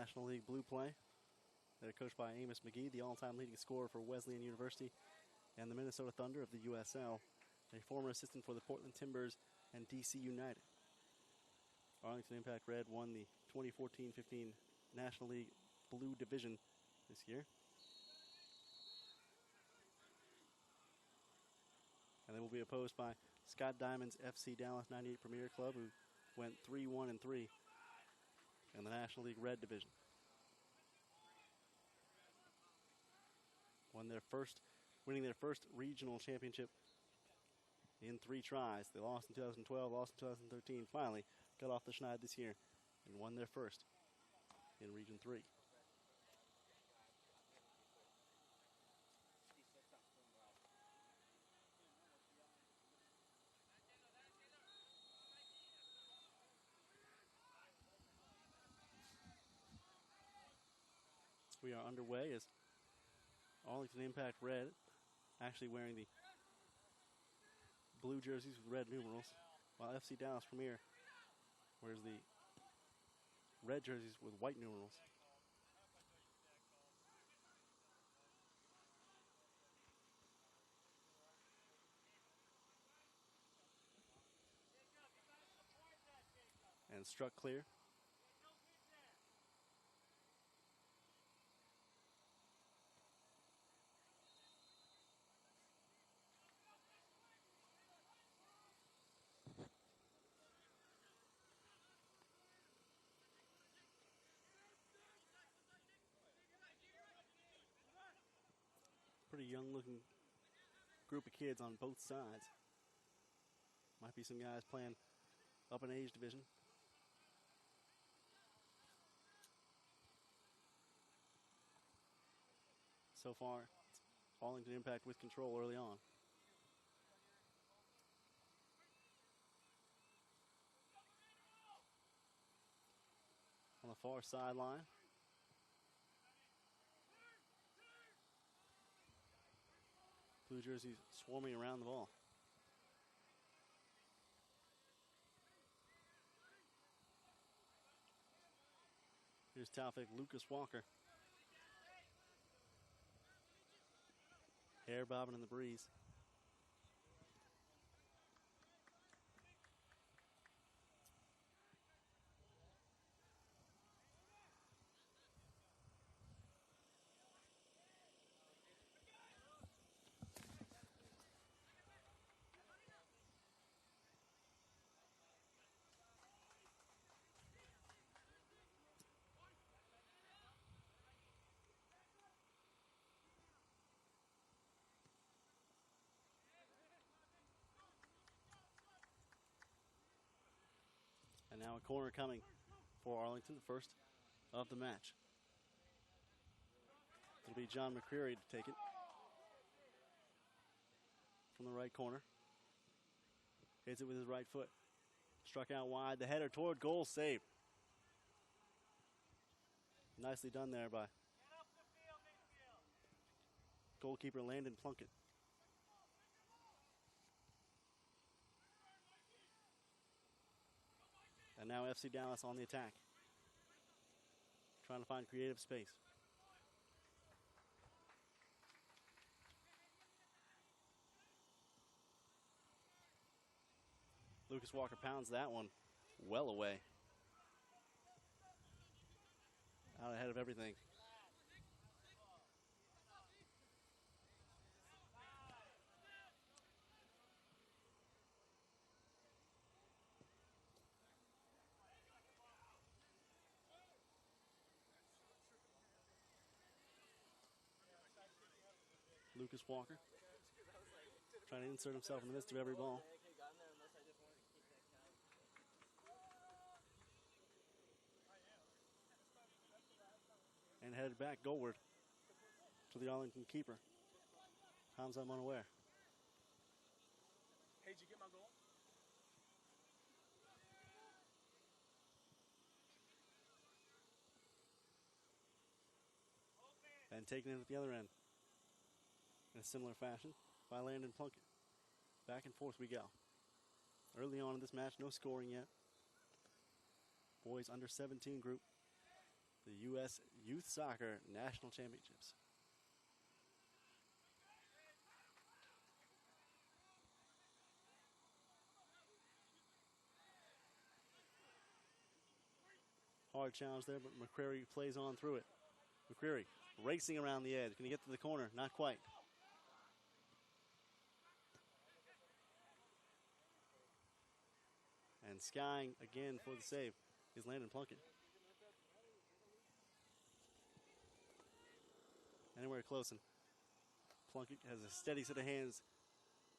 National League Blue play. They're coached by Amos McGee, the all-time leading scorer for Wesleyan University and the Minnesota Thunder of the USL, a former assistant for the Portland Timbers and DC United. Arlington Impact Red won the 2014-15 National League Blue Division this year. And they will be opposed by Scott Diamond's FC Dallas 98 Premier Club, who went 3-1-3 in the National League Red Division. Winning their first regional championship in 3 tries. They lost in 2012, lost in 2013, finally got off the schneid this year and won their first in Region 3. We are underway as Arlington Impact Red actually wearing the blue jerseys with red numerals, while FC Dallas Premier wears the red jerseys with white numerals. And struck clear. Pretty young looking group of kids on both sides. Might be some guys playing up in age division. So far, it's Arlington Impact with control early on. On the far sideline, blue jerseys swarming around the ball. Here's Taufik Lucas Walker. Hair bobbing in the breeze. And now a corner coming for Arlington, the first of the match. It'll be John McCreary to take it from the right corner. Hits it with his right foot. Struck out wide. The header toward goal, saved. Nicely done there by goalkeeper Landon Plunkett. And now FC Dallas on the attack, trying to find creative space. Lucas Walker pounds that one well away. Out ahead of everything. Lucas Walker trying to insert himself in the midst of every ball. And headed back goalward to the Arlington keeper, Hamza Monaware. Hey, did you get my goal? And taking it at the other end in a similar fashion by Landon Plunkett. Back and forth we go. Early on in this match, no scoring yet. Boys under 17 group the U.S. Youth Soccer National Championships. Hard challenge there, but McCreary plays on through it. McCreary racing around the edge. Can he get to the corner? Not quite. And skying again for the save is Landon Plunkett. Anywhere close, and Plunkett has a steady set of hands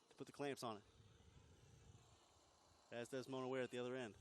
to put the clamps on it. As does Mona Ware at the other end.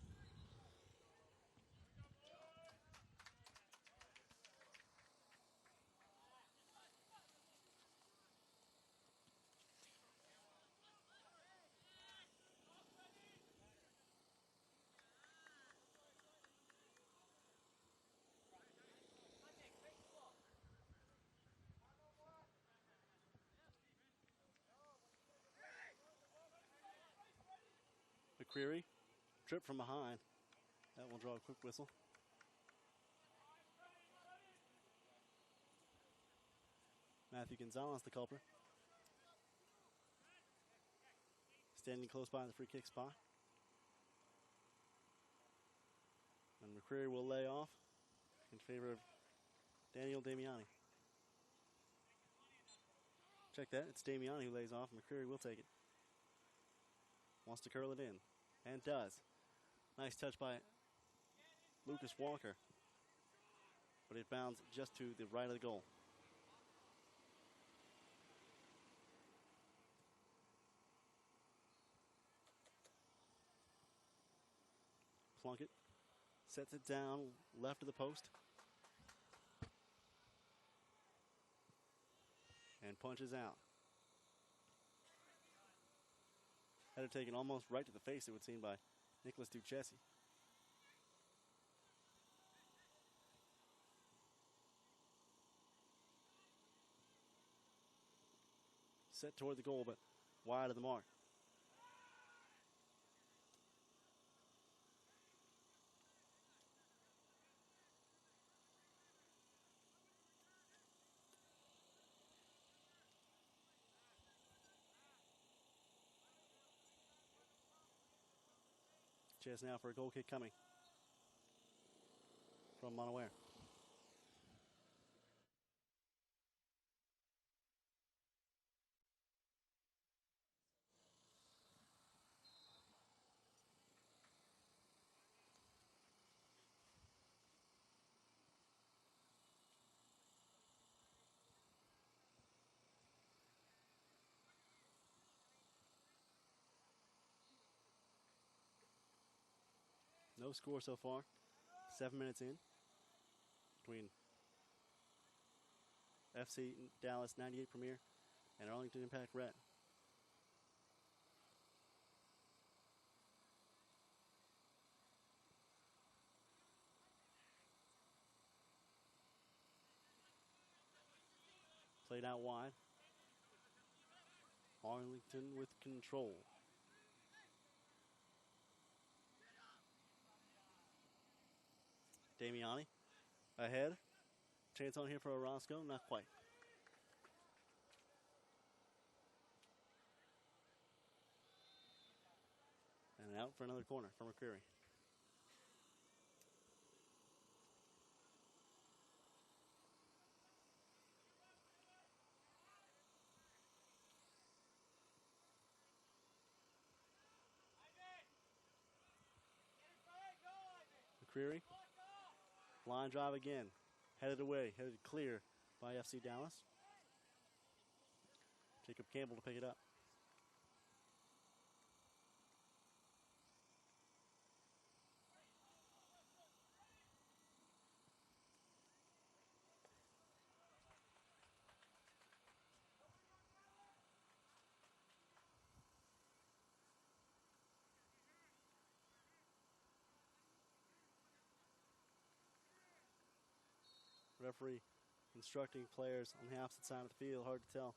McCreary, trip from behind. That will draw a quick whistle. Matthew Gonzalez, the culprit. Standing close by the free kick spot. And McCreary will lay off in favor of Daniel Damiani. Check that, it's Damiani who lays off. McCreary will take it. Wants to curl it in, and does. Nice touch by Lucas Walker, but it bounds just to the right of the goal. Plunkett sets it down left of the post and punches out. Had it taken almost right to the face, it would seem, by Nicholas Duchessi. Set toward the goal, but wide of the mark. Chance now for a goal kick coming from Monaware. No score so far. 7 minutes in between FC Dallas 98 Premier and Arlington Impact Red. Played out wide. Arlington with control. Damiani ahead. Chance on here for Orozco, not quite. And out for another corner from McCreary. McCreary. Line drive again. Headed away, headed clear by FC Dallas. Jacob Campbell to pick it up. Referee instructing players on the opposite side of the field. Hard to tell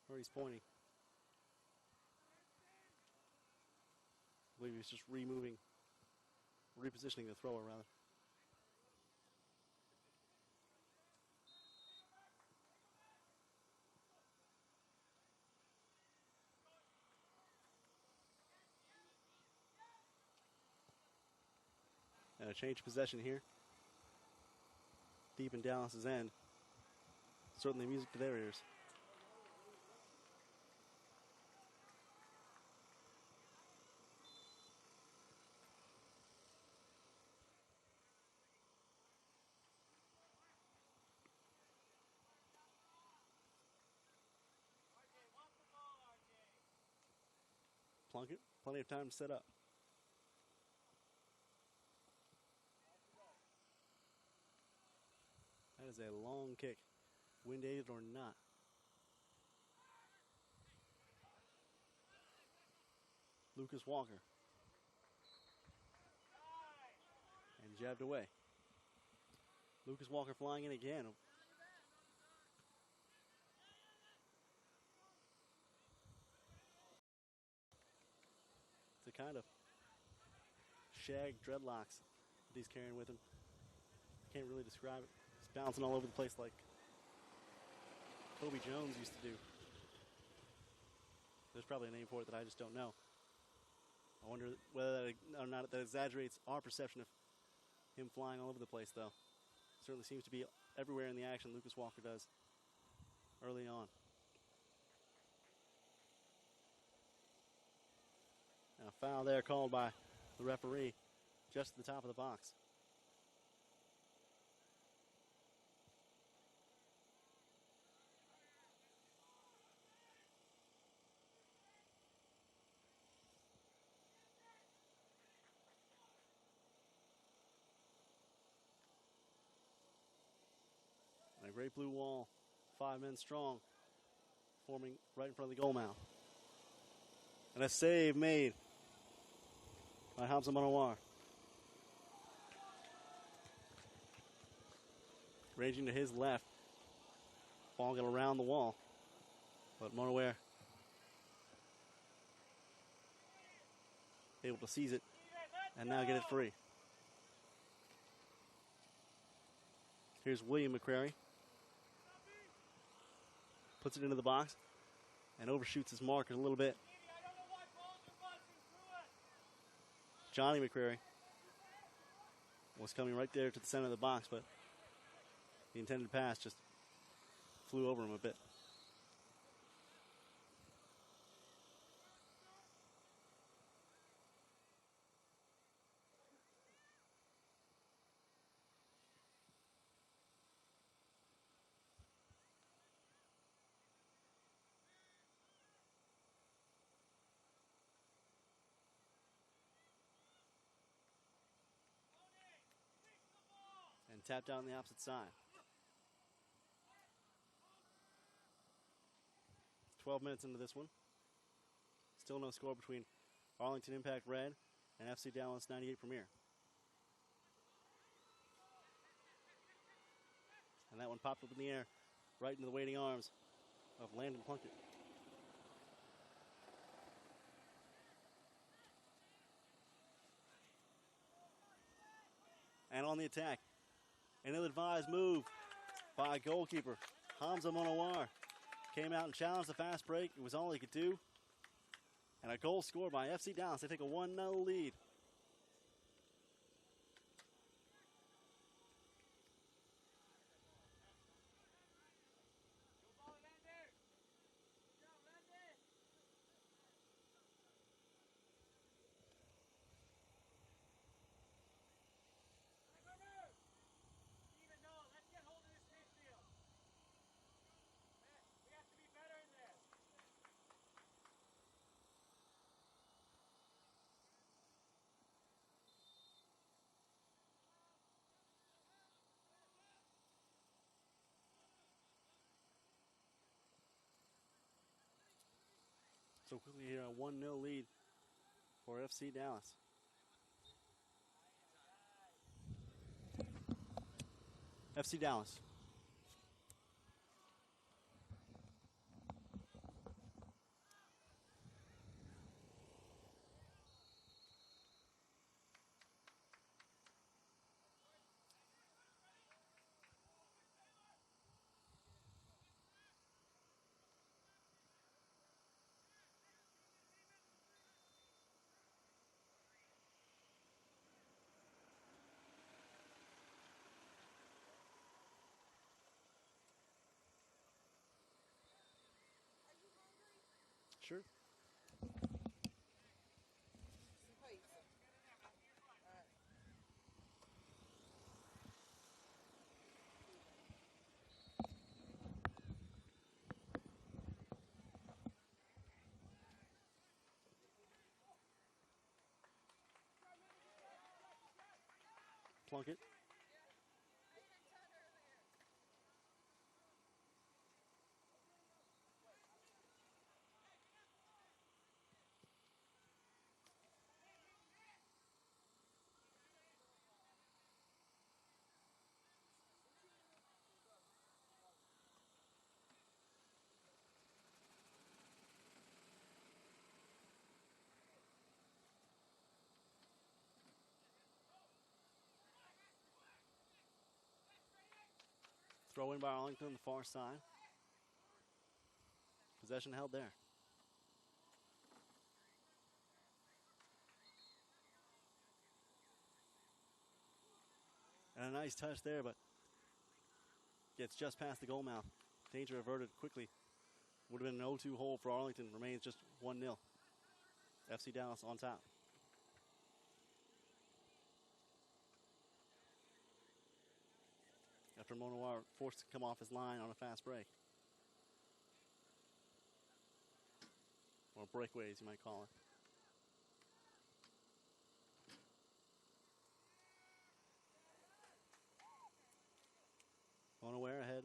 where he's pointing. I believe he's just repositioning the thrower rather. And a change of possession here. Deep in Dallas's end. Certainly music to their ears. Plunkett, plenty of time to set up. That is a long kick, wind aided or not. Lucas Walker. And jabbed away. Lucas Walker flying in again. The kind of shag dreadlocks that he's carrying with him. Can't really describe it. He's bouncing all over the place like Kobe Jones used to do. There's probably a name for it that I just don't know. I wonder whether or not that exaggerates our perception of him flying all over the place, though. Certainly seems to be everywhere in the action Lucas Walker does early on. And a foul there called by the referee just at the top of the box. And a great blue wall, 5 men strong, forming right in front of the goal mouth. And a save made by Hamza Manawar. Ranging to his left. Ball got around the wall. But Manawar able to seize it and now get it free. Here's William McCrary. Puts it into the box and overshoots his marker a little bit. Johnny McCrary was coming right there to the center of the box, but the intended pass just flew over him a bit. And tapped out on the opposite side. 12 minutes into this one. Still no score between Arlington Impact Red and FC Dallas 98 Premier. And that one popped up in the air right into the waiting arms of Landon Plunkett. And on the attack, an ill-advised move by goalkeeper Hamza Manawar. Came out and challenged the fast break. It was all he could do. And a goal scored by FC Dallas. They take a 1-0 lead. So quickly here, a 1-0 lead for FC Dallas. FC Dallas. Sure. Plunkett. Throw in by Arlington on the far side. Possession held there. And a nice touch there, but gets just past the goal mouth. Danger averted quickly. Would have been an 0-2 hole for Arlington. Remains just 1-0. FC Dallas on top. After Monowar forced to come off his line on a fast break. Or breakaways, you might call it. Monowar ahead.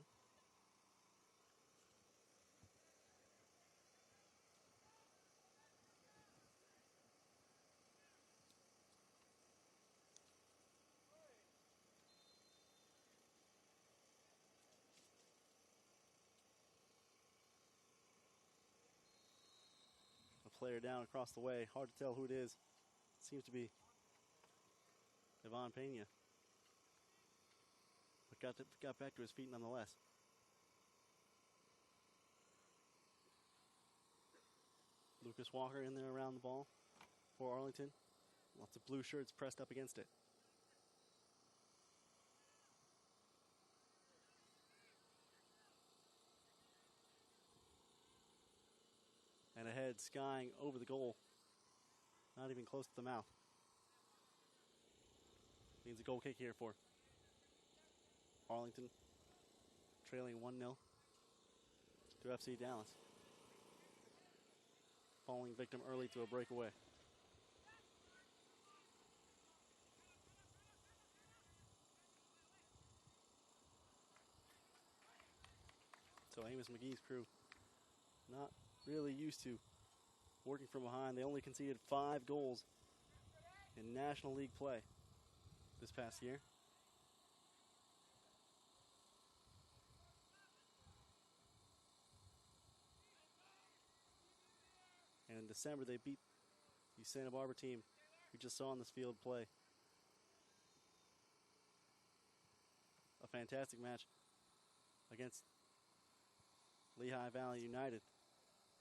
A player down across the way. Hard to tell who it is. Seems to be Ivan Pena. But got back to his feet nonetheless. Lucas Walker in there around the ball for Arlington. Lots of blue shirts pressed up against it. And ahead, skying over the goal. Not even close to the mouth. Means a goal kick here for Arlington. Trailing 1-0 to FC Dallas. Falling victim early to a breakaway. So Amos McGee's crew not really used to working from behind. They only conceded 5 goals in National League play this past year. And in December, they beat the Santa Barbara team we just saw on this field play. A fantastic match against Lehigh Valley United.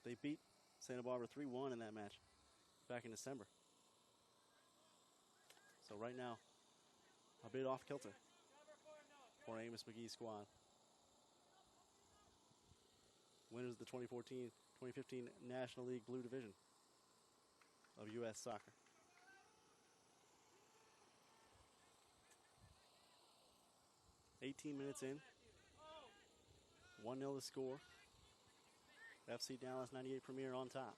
They beat Santa Barbara 3-1 in that match back in December. So right now, a bit off kilter for Amos McGee's squad. Winners of the 2014-2015 National League Blue Division of U.S. Soccer. "18 minutes in, 1-0 to score. FC Dallas 98 Premier on top.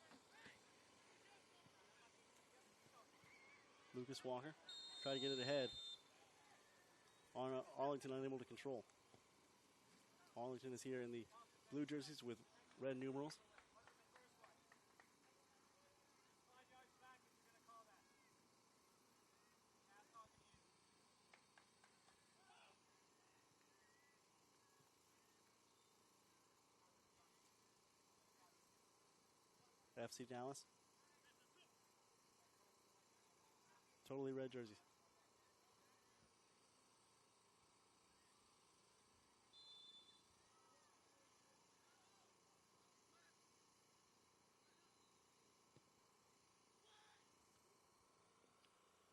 Lucas Walker tried to get it ahead. Arlington unable to control. Arlington is here in the blue jerseys with red numerals. FC Dallas. Totally red jerseys.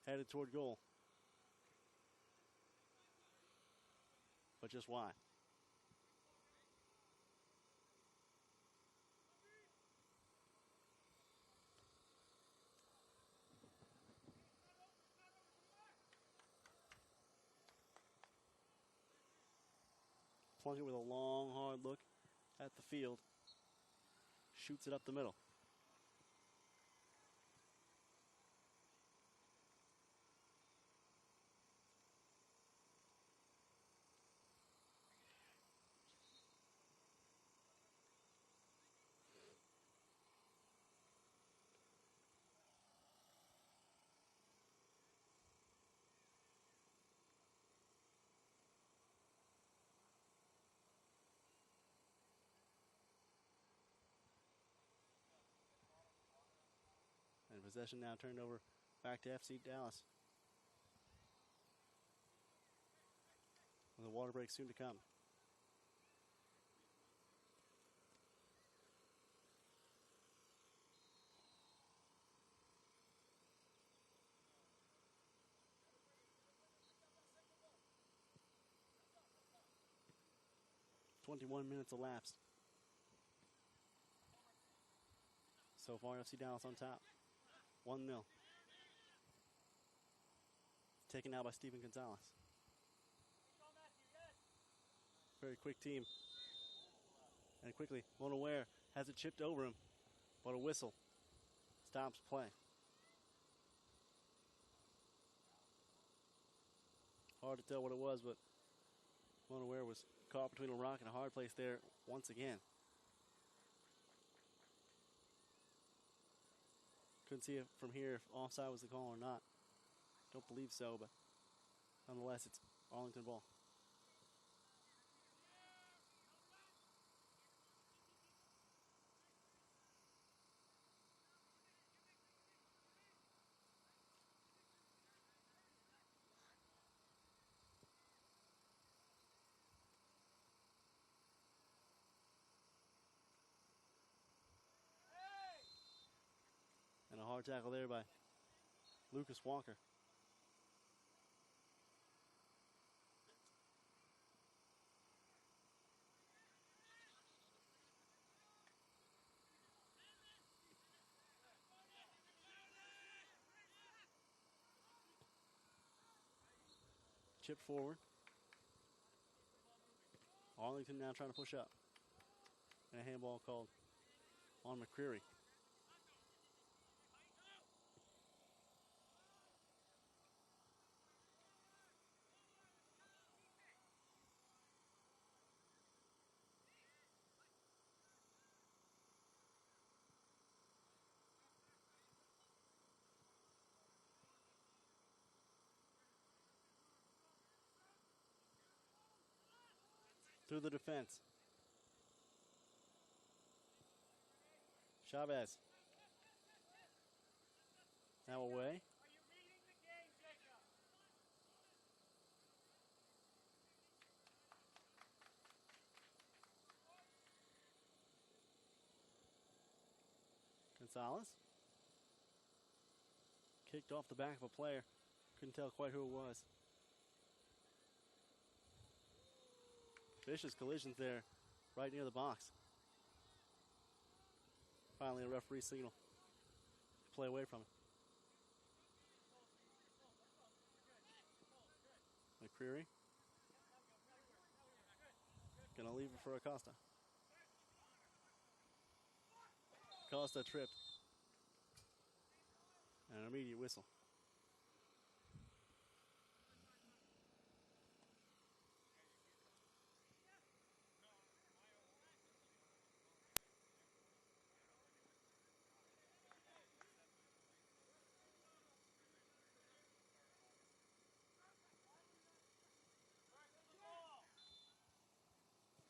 Headed toward goal. But just why? Plunkett with a long, hard look at the field. Shoots it up the middle. And possession now turned over back to FC Dallas. With a water break soon to come. .21 minutes elapsed. So far, FC Dallas on top. 1-0. Taken out by Steven Gonzalez. Very quick team. And quickly, Mona Ware has it chipped over him, but a whistle stops play. Hard to tell what it was, but Mona Ware was caught between a rock and a hard place there once again. Couldn't see it from here if offside was the call or not. Don't believe so, but nonetheless, it's Arlington ball. And a hard tackle there by Lucas Walker. Chip forward. Arlington now trying to push up. And a handball called on McCreary. Through the defense. Chavez. Now away. Gonzalez. Kicked off the back of a player. Couldn't tell quite who it was. Vicious collisions there right near the box. Finally a referee signal. Play away from it. McCreary. Gonna leave it for Acosta. Acosta tripped. And an immediate whistle.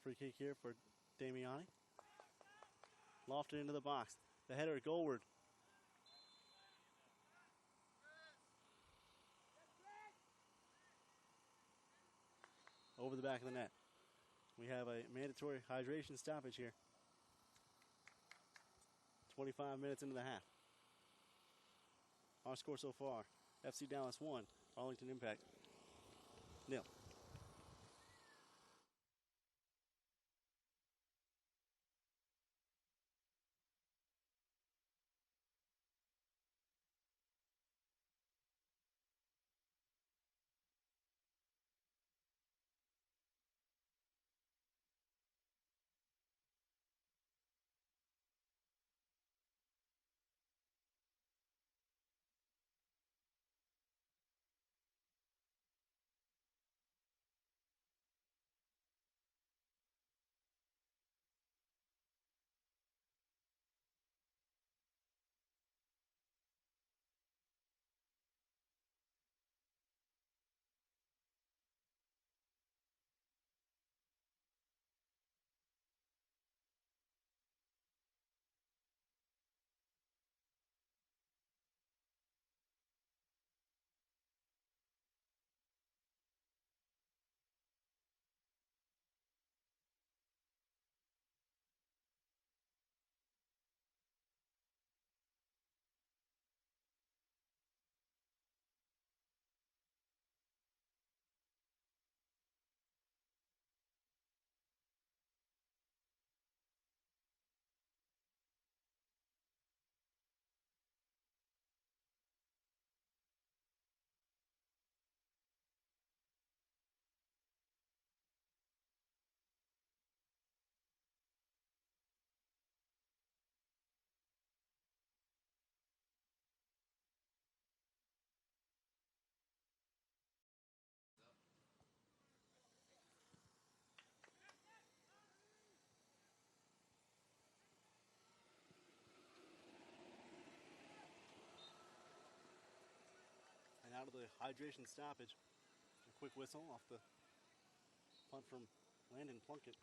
Free kick here for Damiani. Lofted into the box. The header goalward. Over the back of the net. We have a mandatory hydration stoppage here. 25 minutes into the half. Our score so far, FC Dallas 1, Arlington Impact 0. out of the hydration stoppage. A quick whistle off the punt from Landon Plunkett.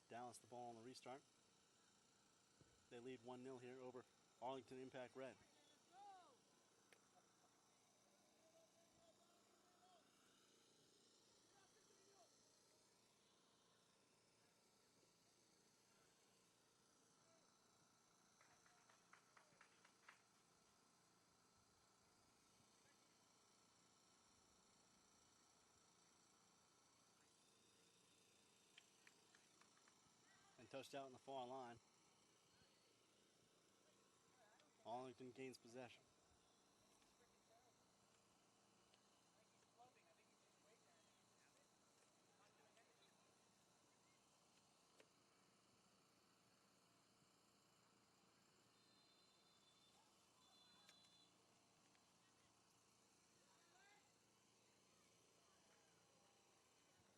Dallas the ball on the restart. They lead 1-0 here over Arlington Impact Red. And touched out in the far line. Arlington gains possession.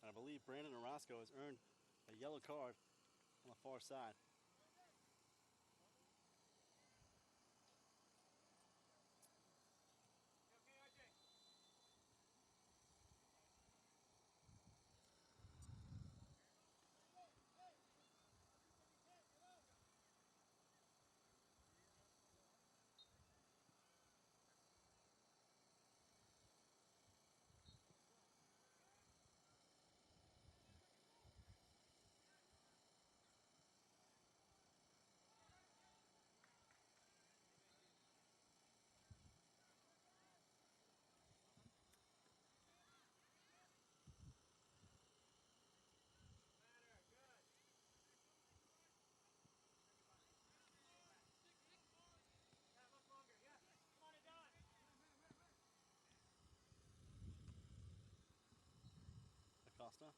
And I believe Brandon Orozco has earned a yellow card on the far side. Acosta.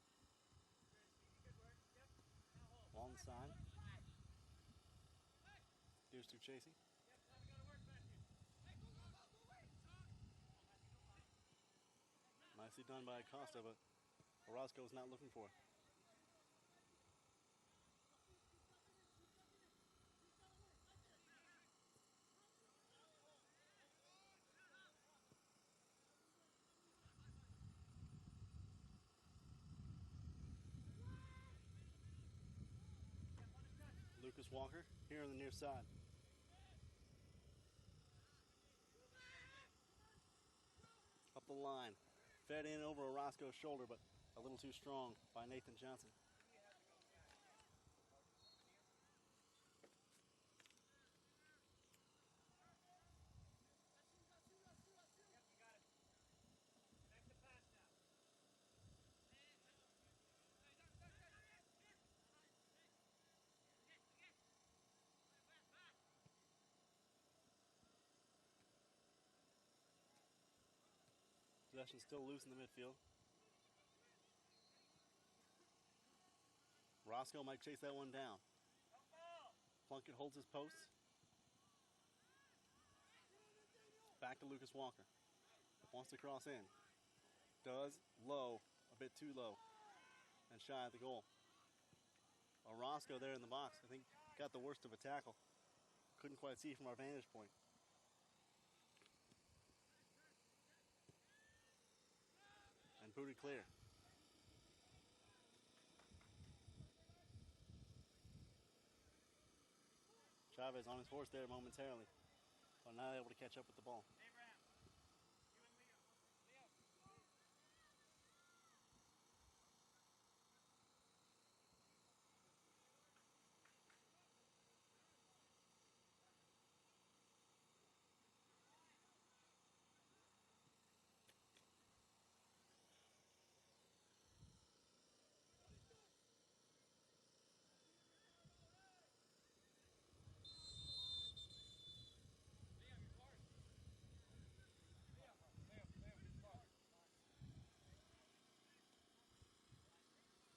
Long side. Here's to chasing. Nicely done by Acosta, but Orozco's not looking for it. Lucas Walker here on the near side. Up the line. Fed in over Orozco's shoulder, but a little too strong by Nathan Johnson. Possession still loose in the midfield. Roscoe might chase that one down. Plunkett holds his post. Back to Lucas Walker. Wants to cross in. Does. Low. A bit too low. And shy of the goal. Orozco there in the box. I think got the worst of a tackle. Couldn't quite see from our vantage point. And booted clear. Chavez on his horse there momentarily, but not able to catch up with the ball.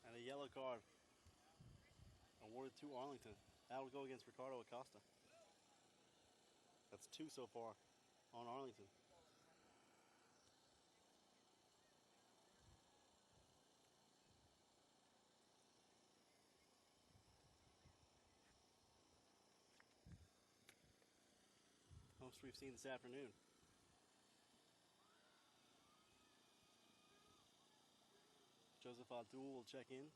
And a yellow card awarded to Arlington. That will go against Ricardo Acosta. That's 2 so far on Arlington. Most we've seen this afternoon. Joseph Abdul will check in.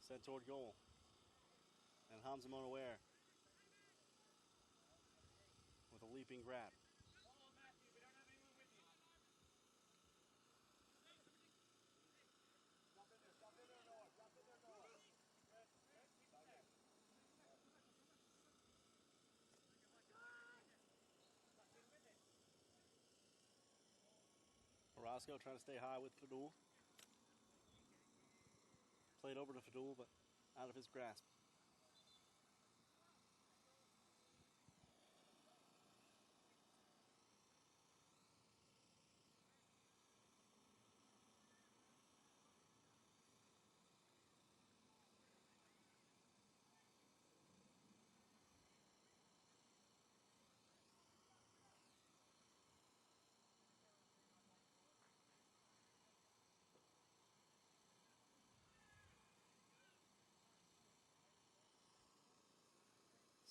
Sent toward goal. And Hamza Monaware with a leaping grab. Orozco trying to stay high with Fadul. Played over to Fadul, but out of his grasp.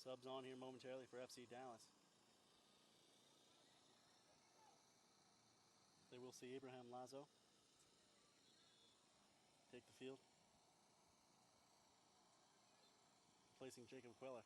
Subs on here momentarily for FC Dallas. They will see Abraham Lazo take the field, replacing Jacob Queller.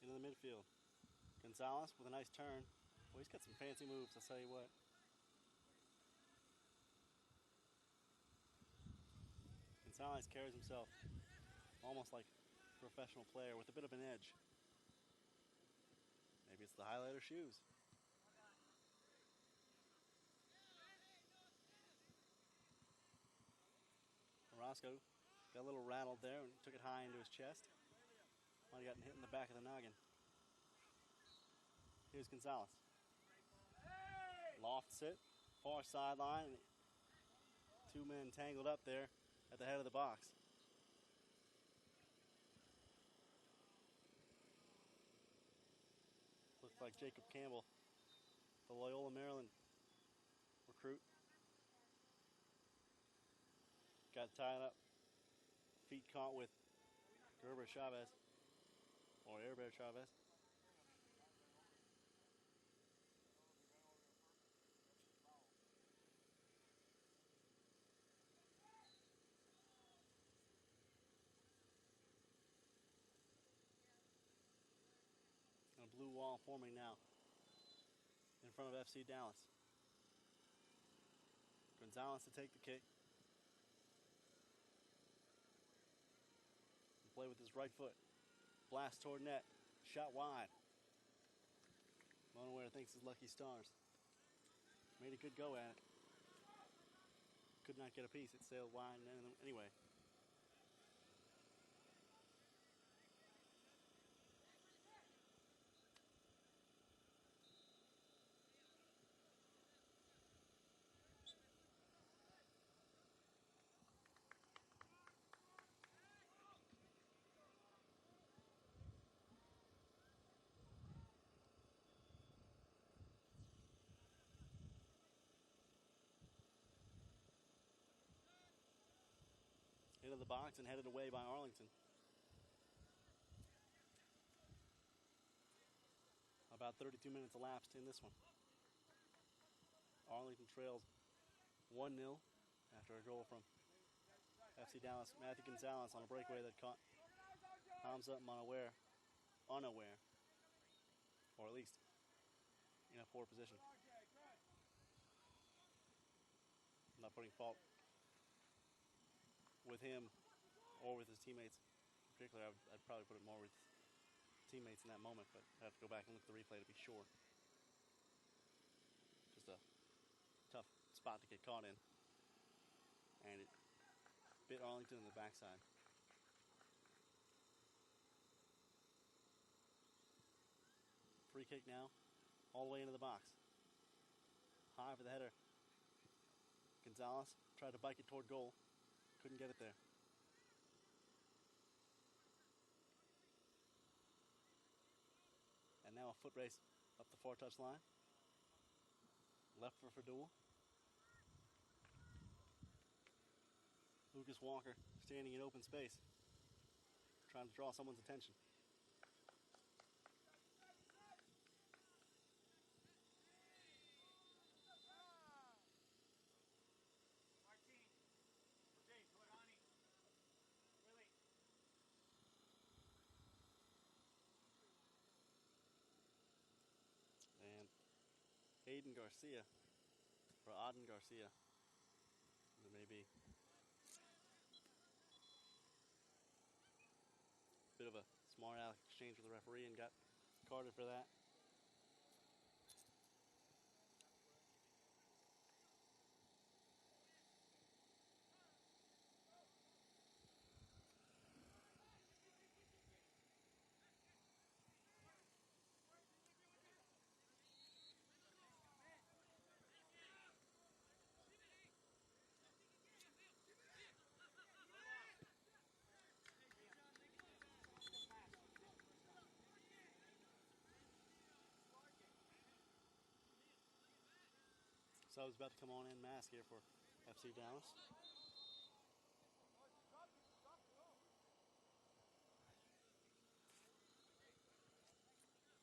Into the midfield. Gonzalez with a nice turn. Boy, he's got some fancy moves, I'll tell you what. Gonzalez carries himself almost like a professional player with a bit of an edge. Maybe it's the highlighter shoes. Orozco got a little rattled there and took it high into his chest. Might have gotten hit in the back of the noggin. Here's Gonzalez. Lofts it, far sideline. Two men tangled up there at the head of the box. Looks like Jacob Campbell, the Loyola Maryland recruit. Got tied up, feet caught with Gerber Chavez, or Air Bear Chavez. And a blue wall forming now in front of FC Dallas. Gonzalez to take the kick. And play with his right foot. Blast toward net. Shot wide. Monaware thinks his lucky stars. Made a good go at it. Could not get a piece. It sailed wide anyway. Into the box and headed away by Arlington. About 32 minutes elapsed in this one. Arlington trails 1-0 after a goal from FC Dallas. Matthew Gonzalez on a breakaway that caught Hamza Monaware unaware, or at least in a poor position. I'm not putting fault with him or with his teammates. Particularly, I'd probably put it more with teammates in that moment, but I have to go back and look at the replay to be sure. Just a tough spot to get caught in. And it bit Arlington in the backside. Free kick now, all the way into the box. high for the header. Gonzalez tried to bike it toward goal. Couldn't get it there. And now a foot race up the far touchline. Left for Fadul. Lucas Walker standing in open space, trying to draw someone's attention. And Aiden Garcia, or Auden Garcia, there may be a bit of a smart aleck exchange with the referee and got carded for that. So I was about to come on in mass here for FC Dallas.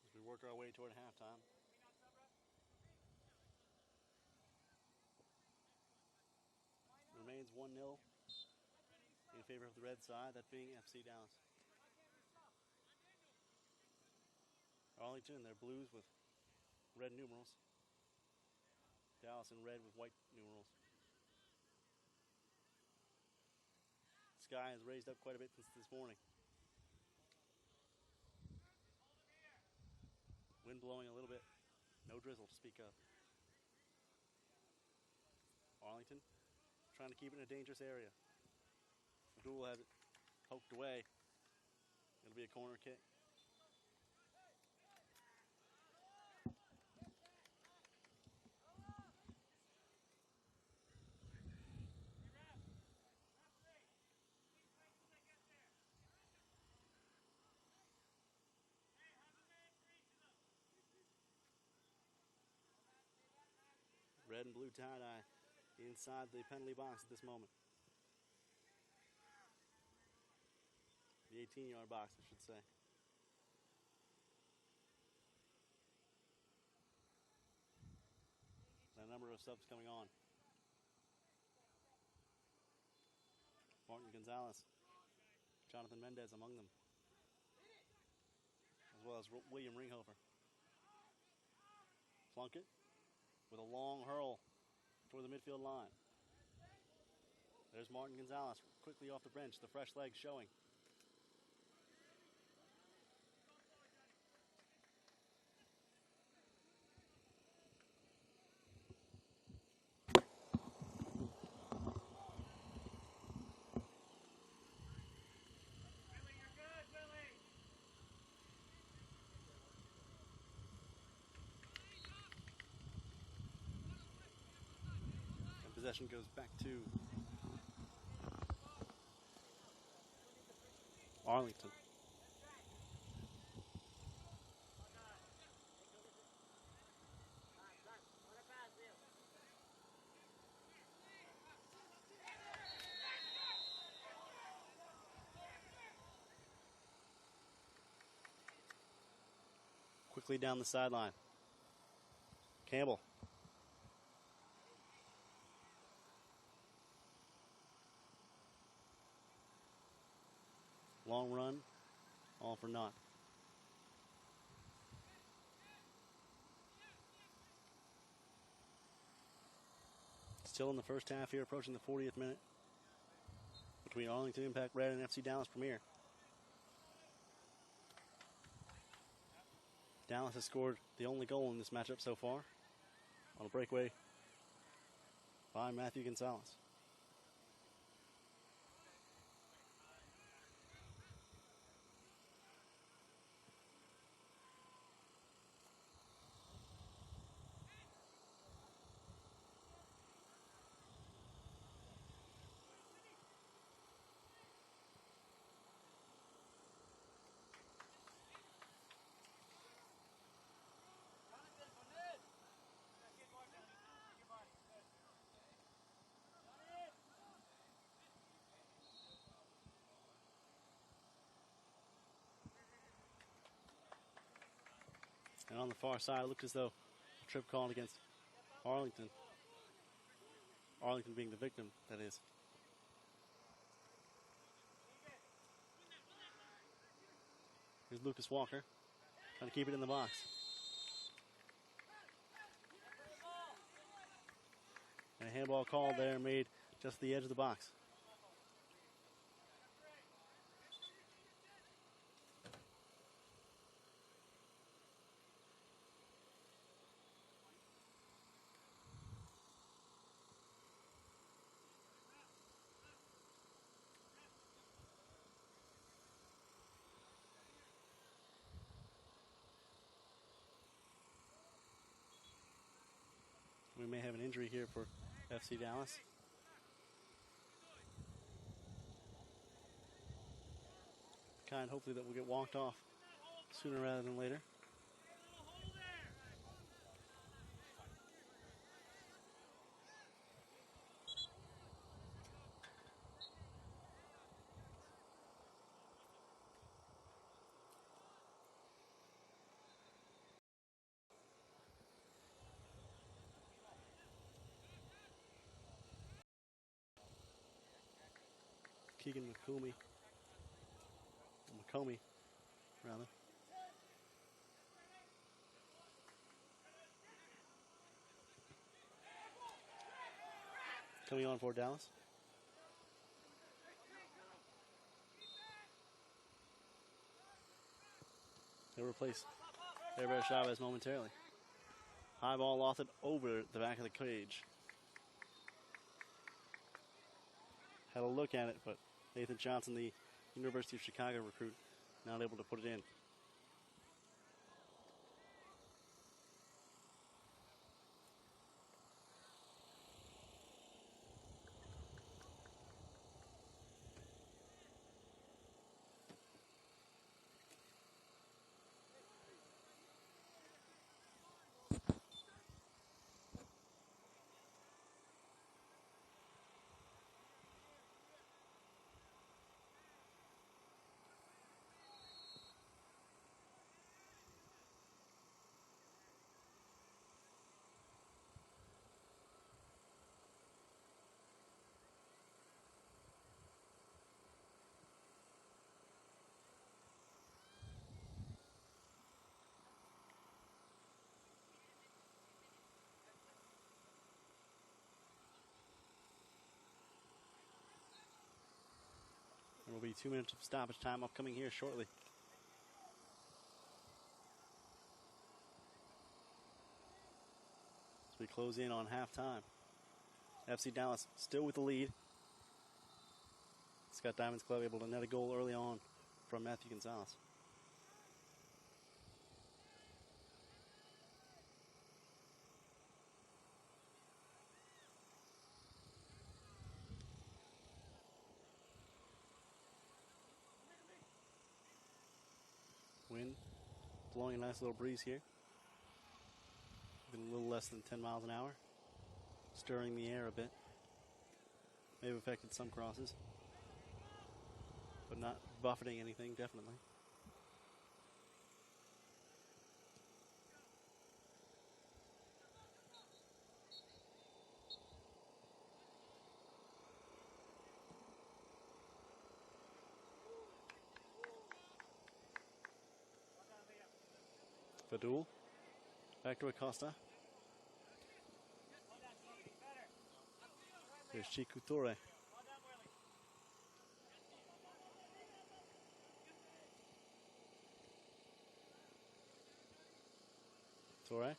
As we work our way toward halftime. It remains 1-0 in favor of the red side, that being FC Dallas. Arlington, their blues with red numerals. Dallas in red with white numerals. Sky has raised up quite a bit since this morning. Wind blowing a little bit. No drizzle to speak of. Arlington trying to keep it in a dangerous area. Fadul has it poked away. It'll be a corner kick. Red and blue tie-dye inside the penalty box at this moment. The 18-yard box, I should say. A number of subs coming on. Martin Gonzalez, Jonathan Mendez among them, as well as William Ringhofer. Plunkett with a long hurl toward the midfield line. There's Martin Gonzalez quickly off the bench, the fresh legs showing. Possession goes back to Arlington. Quickly down the sideline. Campbell. Long run, all for naught. Still in the first half here, approaching the 40th minute between Arlington Impact Red and FC Dallas Premier. Dallas has scored the only goal in this matchup so far on a breakaway by Matthew Gonzalez. And on the far side, it looked as though a trip called against Arlington. Arlington being the victim, that is. Here's Lucas Walker, trying to keep it in the box. And a handball call there made just the edge of the box. We may have an injury here for FC Dallas. Kind, hopefully, that will get walked off sooner rather than later. Keegan McComey, rather. Coming on for Dallas. They'll replace Herbert Chavez momentarily. High ball lofted over the back of the cage. Had a look at it, but Nathan Johnson, the University of Chicago recruit, not able to put it in. There will be 2 minutes of stoppage time upcoming here shortly. As we close in on halftime. FC Dallas still with the lead. Scott Diamonds Club able to net a goal early on from Matthew Gonzalez. Wind blowing a nice little breeze here. Been a little less than 10 miles an hour. Stirring the air a bit. May have affected some crosses, but not buffeting anything, definitely. Fadul. Back to Acosta. There's Chiku Torre. Torre.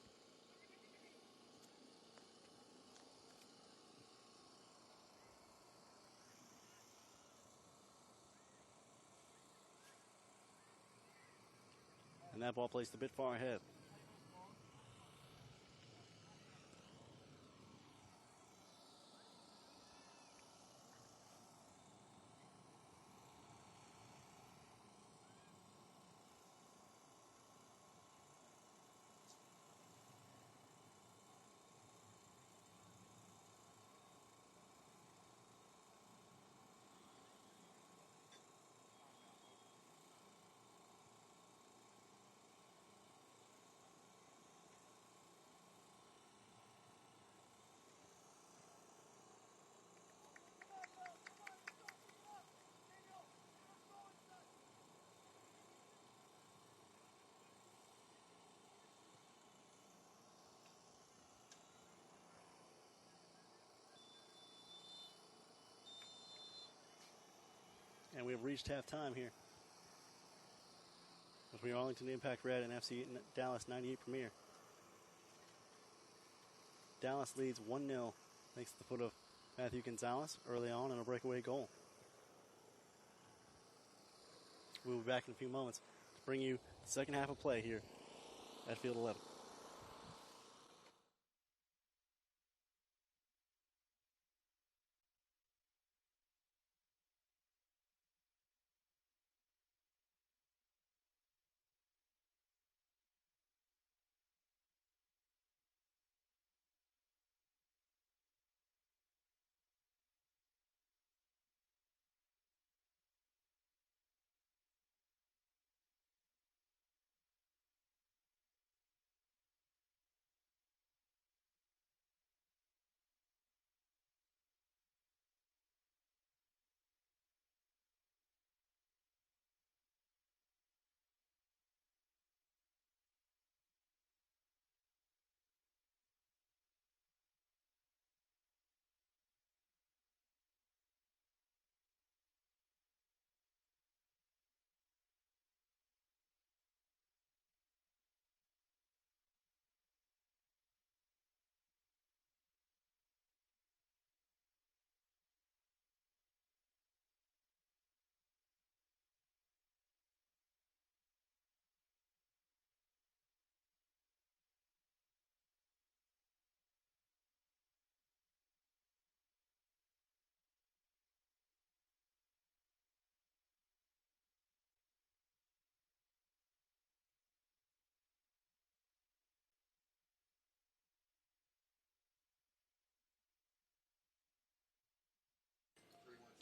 And that ball placed a bit far ahead. we have reached halftime here. Between Arlington Impact Red and FC Dallas 98 Premier. Dallas leads 1-0 thanks to the foot of Matthew Gonzalez early on and a breakaway goal. We'll be back in a few moments to bring you the second half of play here at Field 11.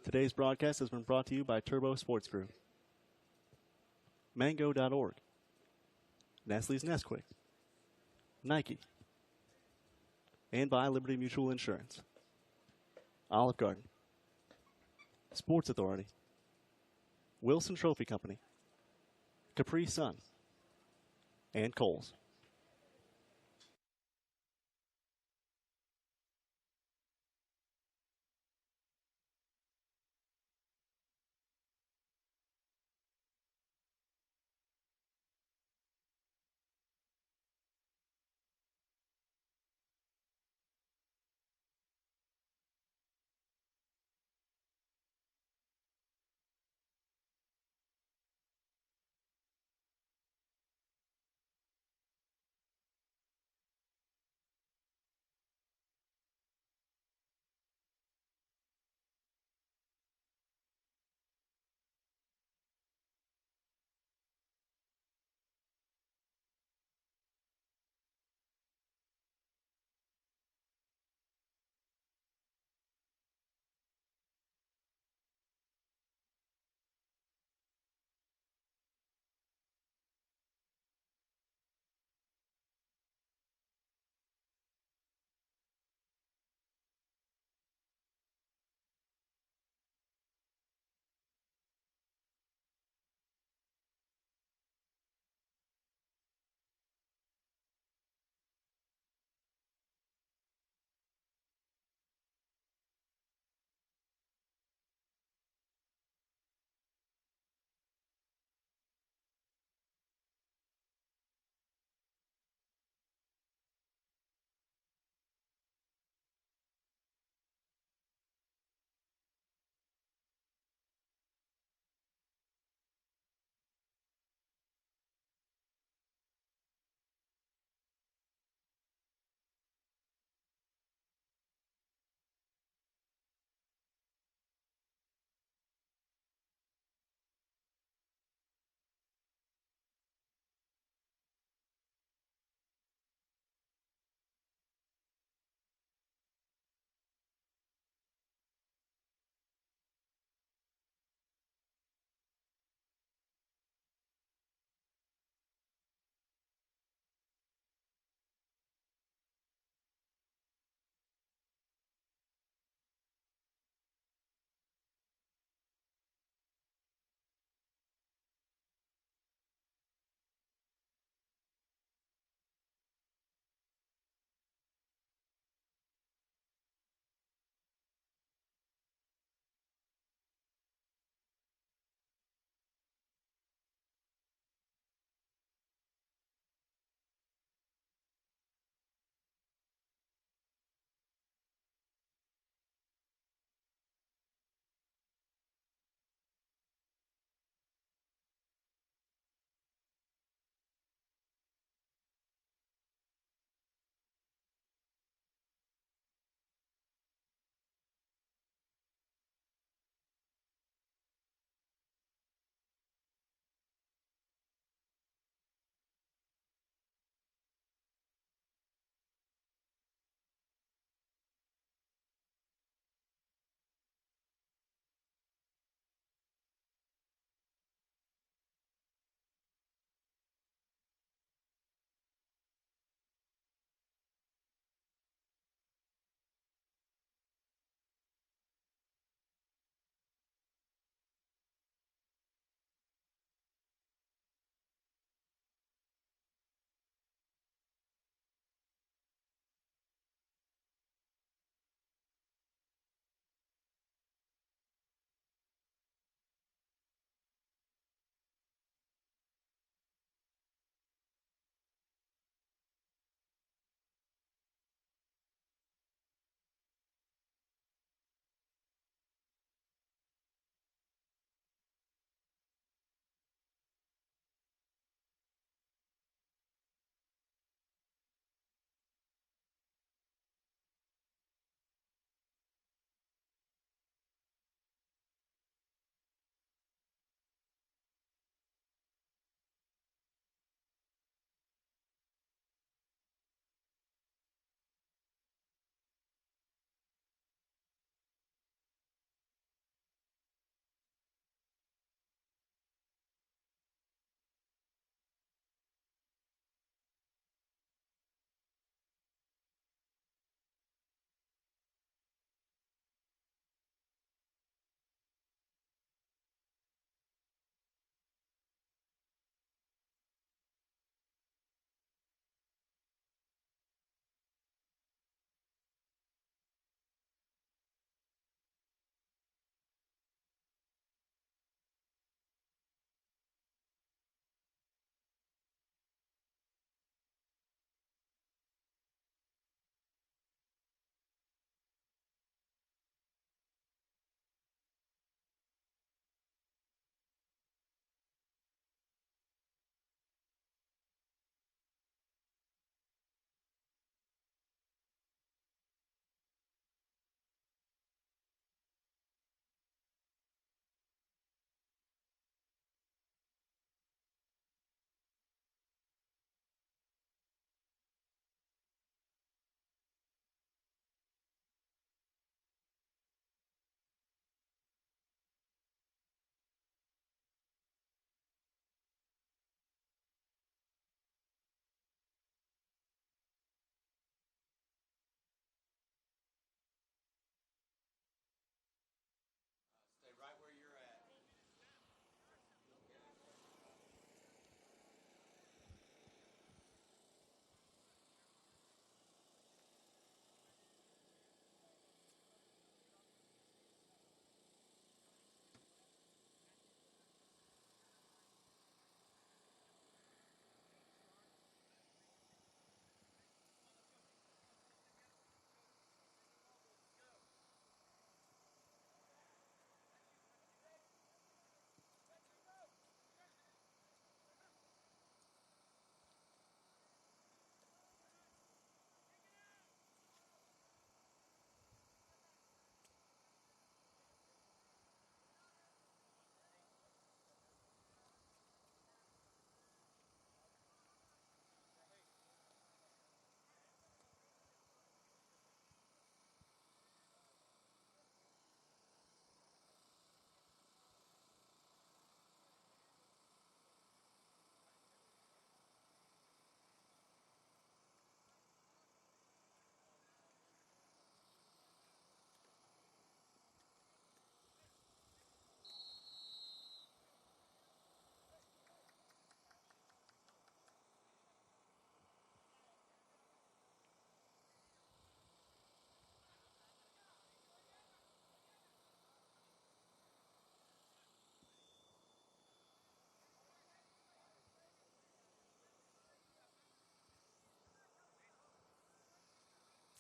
Today's broadcast has been brought to you by Turbo Sports Group, Mango.org, Nestle's Nesquik, Nike, and by Liberty Mutual Insurance, Olive Garden, Sports Authority, Wilson Trophy Company, Capri Sun, and Kohl's.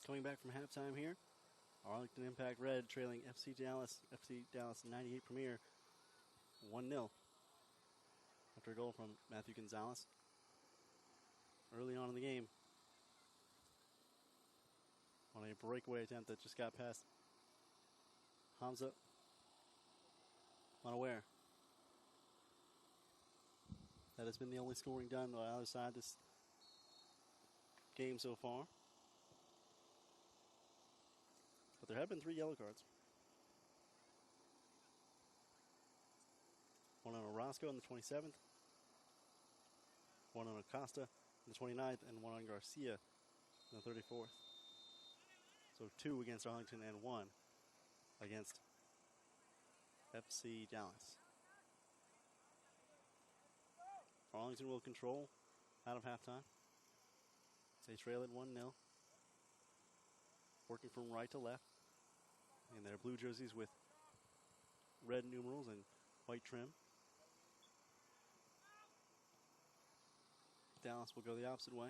Coming back from halftime here, Arlington Impact Red trailing FC Dallas 98 Premier 1-0 after a goal from Matthew Gonzalez early on in the game on a breakaway attempt that just got past Hamza unaware. That has been the only scoring done on either side this game so far. But there have been 3 yellow cards. One on Orozco on the 27th, one on Acosta on the 29th, and one on Garcia on the 34th. So 2 against Arlington and 1 against FC Dallas. Arlington will control out of halftime. They trail at 1-0. Working from right to left in their blue jerseys with red numerals and white trim. Dallas will go the opposite way.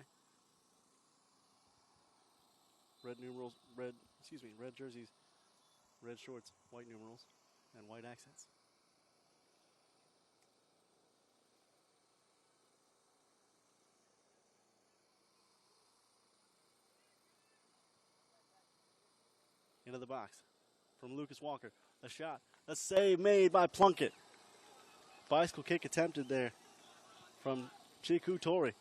Red jerseys, red shorts, white numerals, and white accents. Into the box from Lucas Walker. A shot. A save made by Plunkett. Bicycle kick attempted there from Chiku Tori.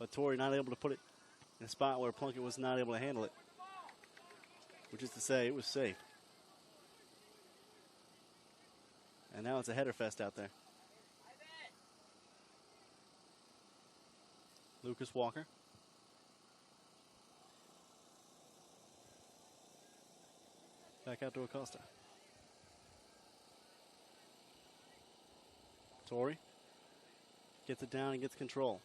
But Tori not able to put it in a spot where Plunkett was not able to handle it. Which is to say, it was safe. And now it's a header fest out there. Lucas Walker. Back out to Acosta. Tori gets it down and gets control.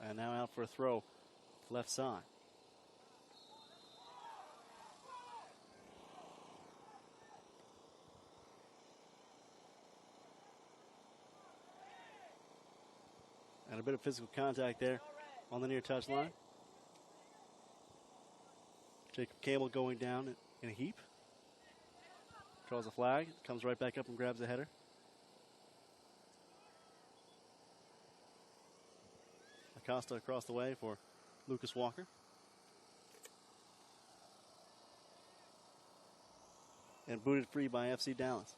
And now out for a throw, left side. And a bit of physical contact there on the near touchline. Jacob Campbell going down in a heap. Draws a flag, comes right back up and grabs a header. Acosta across the way for Lucas Walker. And booted free by FC Dallas.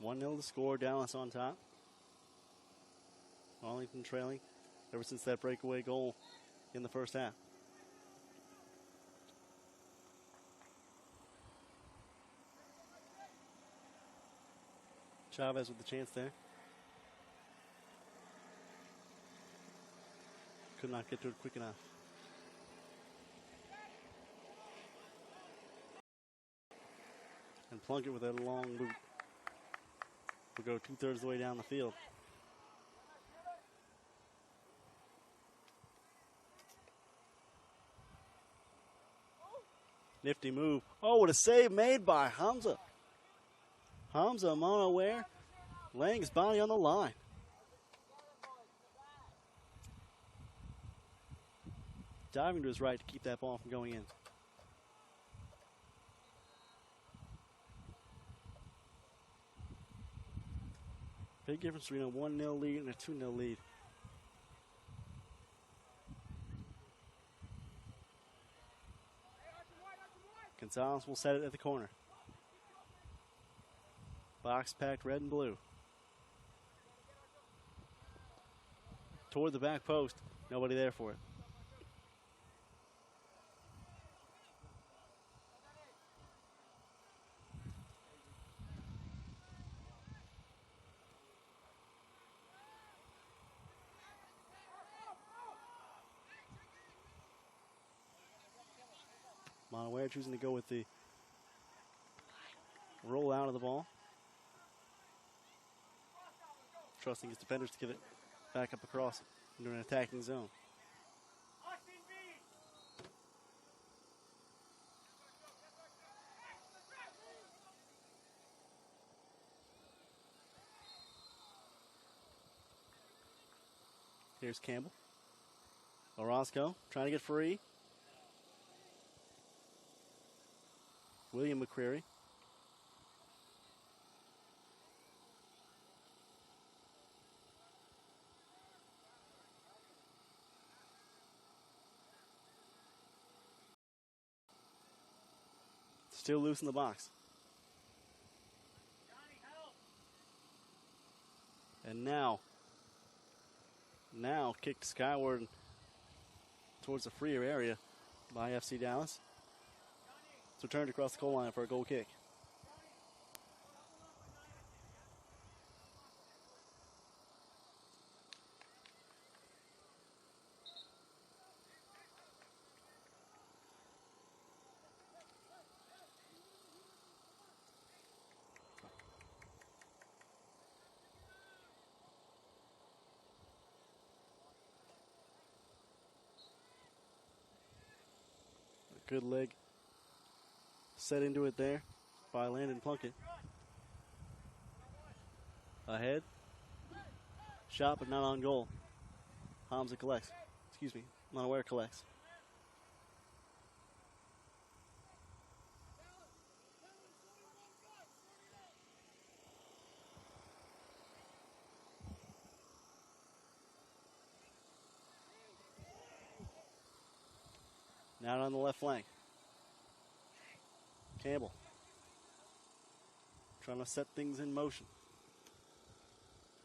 One 0 to score, Dallas on top. Arlington trailing ever since that breakaway goal in the first half. Chavez with the chance there. Could not get to it quick enough. And Plunkett with a long boot. Will go 2/3 of the way down the field. Nifty move. Oh, what a save made by Hamza. Hamza unaware, laying his body on the line. Diving to his right to keep that ball from going in. Big difference between a 1-0 lead and a 2-0 lead. Gonzalez will set it at the corner. Box packed red and blue. Toward the back post. Nobody there for it. Monaware choosing to go with the roll out of the ball. Trusting his defenders to get it back up across into an attacking zone. Here's Campbell. Orozco trying to get free. William McCreary. Still loose in the box. And now kicked skyward towards the freer area by FC Dallas. It's returned across the goal line for a goal kick. Good leg set into it there by Landon Plunkett. Ahead. Shot, but not on goal. Hamza collects. Excuse me, Monaware collects. Now on the left flank. Campbell trying to set things in motion.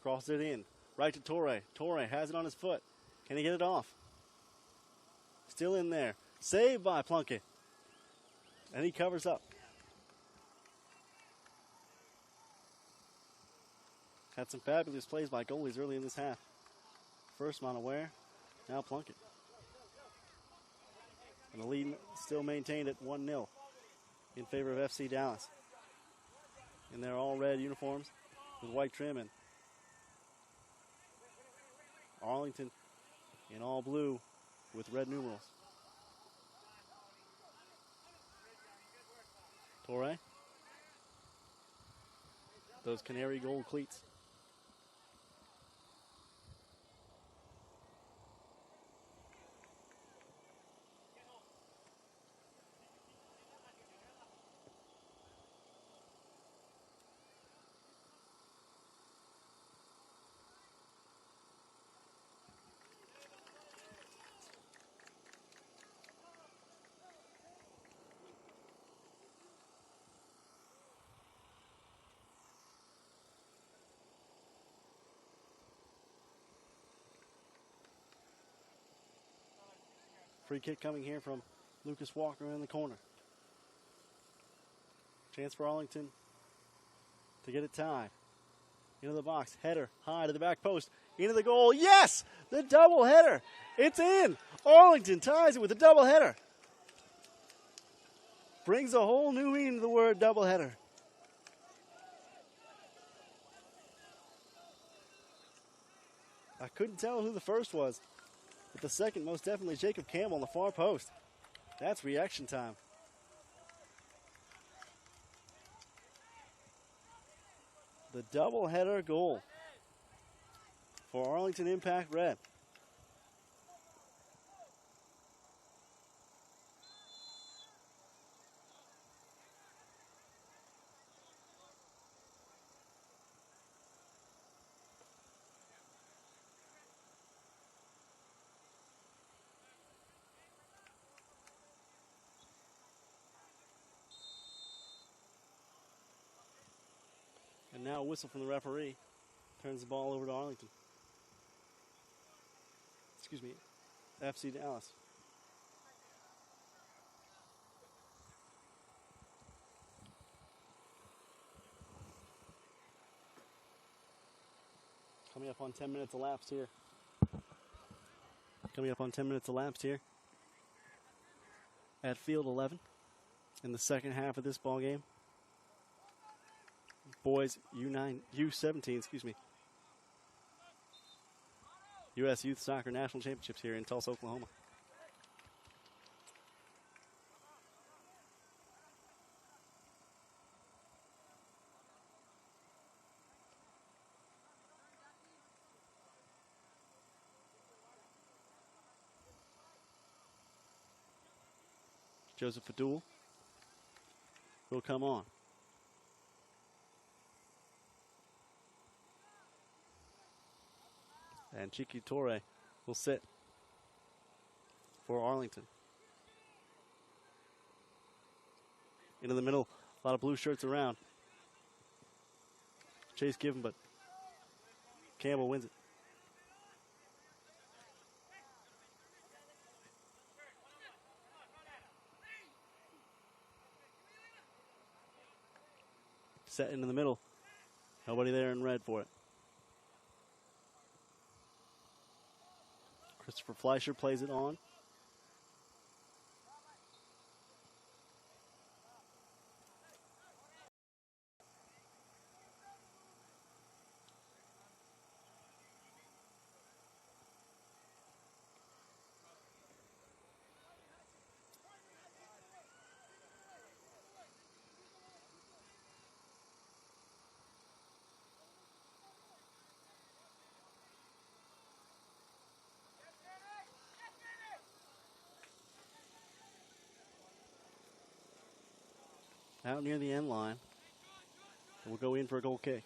Cross it in. Right to Torre. Torre has it on his foot. Can he get it off? Still in there. Saved by Plunkett. And he covers up. Had some fabulous plays by goalies early in this half. First Monaware, now Plunkett. And the lead still maintained at 1-0 in favor of FC Dallas. In their all-red uniforms with white trim, and Arlington in all blue with red numerals. Torre. Those canary gold cleats. Free kick coming here from Lucas Walker in the corner. Chance for Arlington to get it tied. Into the box. Header high to the back post. Into the goal. Yes! The double header. It's in. Arlington ties it with a double header. Brings a whole new meaning to the word double header. I couldn't tell who the first was, but the second most definitely Jacob Campbell on the far post. That's reaction time. The doubleheader goal for Arlington Impact Red. And now a whistle from the referee turns the ball over to Arlington. Excuse me, FC Dallas. Coming up on 10 minutes elapsed here. Coming up on 10 minutes elapsed here at field 11 in the second half of this ball game. Boys U17, excuse me. U.S. Youth Soccer National Championships here in Tulsa, Oklahoma. Joseph Fadul will come on. And Chiki Torre will sit for Arlington. Into the middle, a lot of blue shirts around. Chase given, but Campbell wins it. Set into the middle. Nobody there in red for it. Christopher Fleischer plays it on. Out near the end line. We'll go in for a goal kick.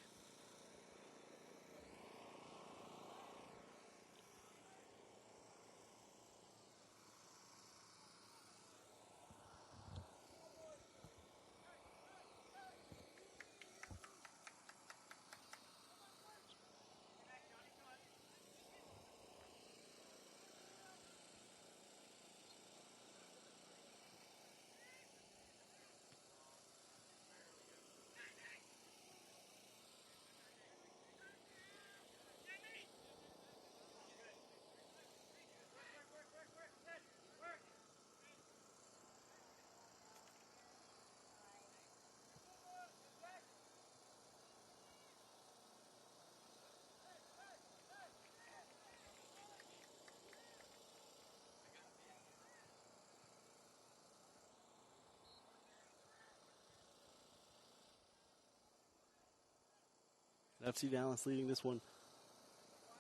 FC Dallas leading this one.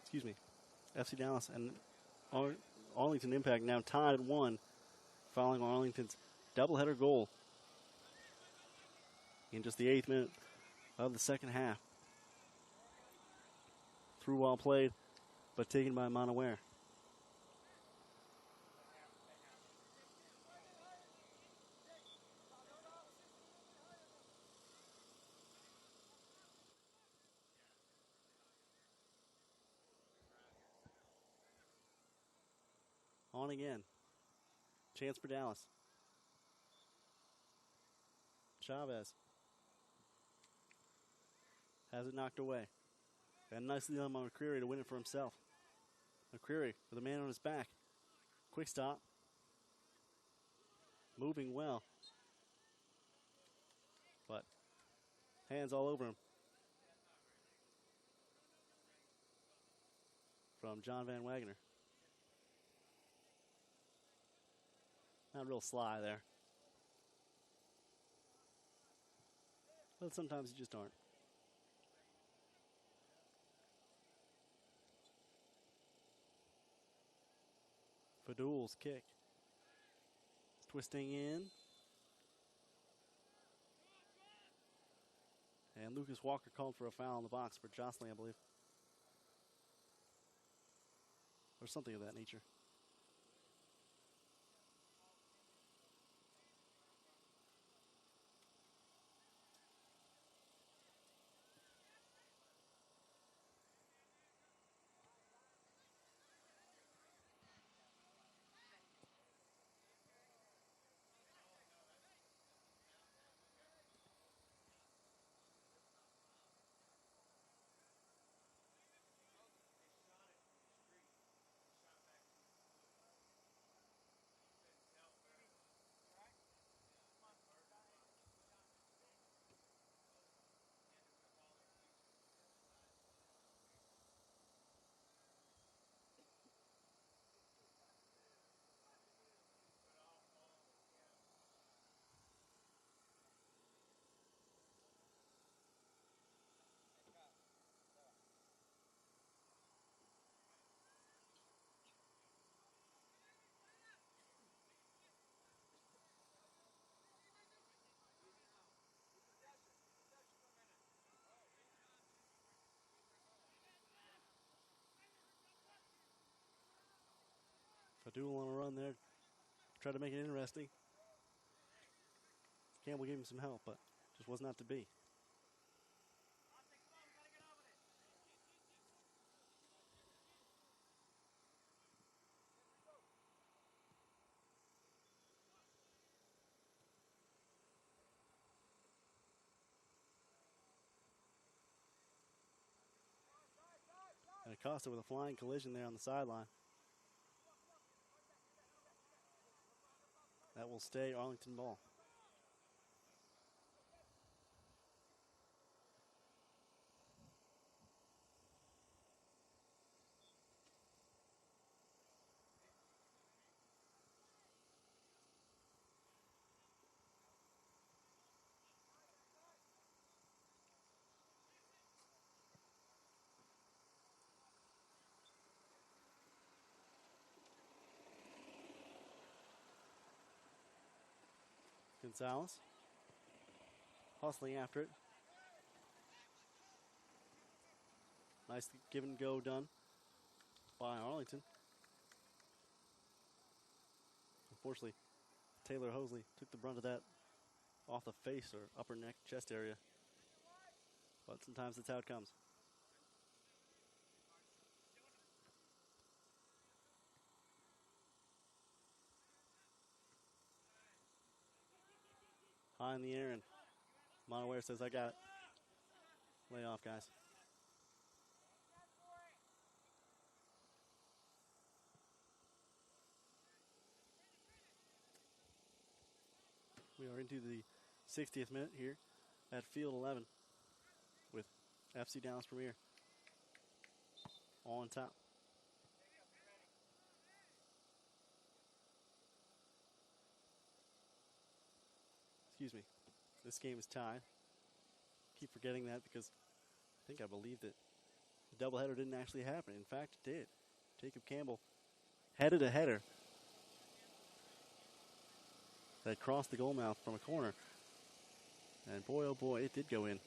Excuse me. FC Dallas and Arlington Impact now tied at 1 following Arlington's doubleheader goal in just the 8th minute of the second half. Through while played, but taken by Monaware. On again. Chance for Dallas. Chavez has it knocked away. And nicely done by McCreary to win it for himself. McCreary with a man on his back. Quick stop. Moving well. But hands all over him. From John Van Wagner. Not real sly there. But sometimes you just aren't. Fadul's kick. Twisting in. And Lucas Walker called for a foul in the box for jostling, I believe. Or something of that nature. Abdul on a run there. Try to make it interesting. Campbell gave him some help, but just was not to be. And Acosta with a flying collision there on the sideline. That will stay Arlington ball. Gonzalez hustling after it. Nice give and go done by Arlington. Unfortunately, Taylor Hosley took the brunt of that off the face or upper neck, chest area. But sometimes that's how it comes. High in the air, and Montaware says, I got it. Lay off, guys. We are into the 60th minute here at Field 11 with FC Dallas Premier on top. Excuse me. This game is tied. Keep forgetting that because I believe that the doubleheader didn't actually happen. In fact, it did. Jacob Campbell headed a header that crossed the goal mouth from a corner. And boy, oh boy, it did go in.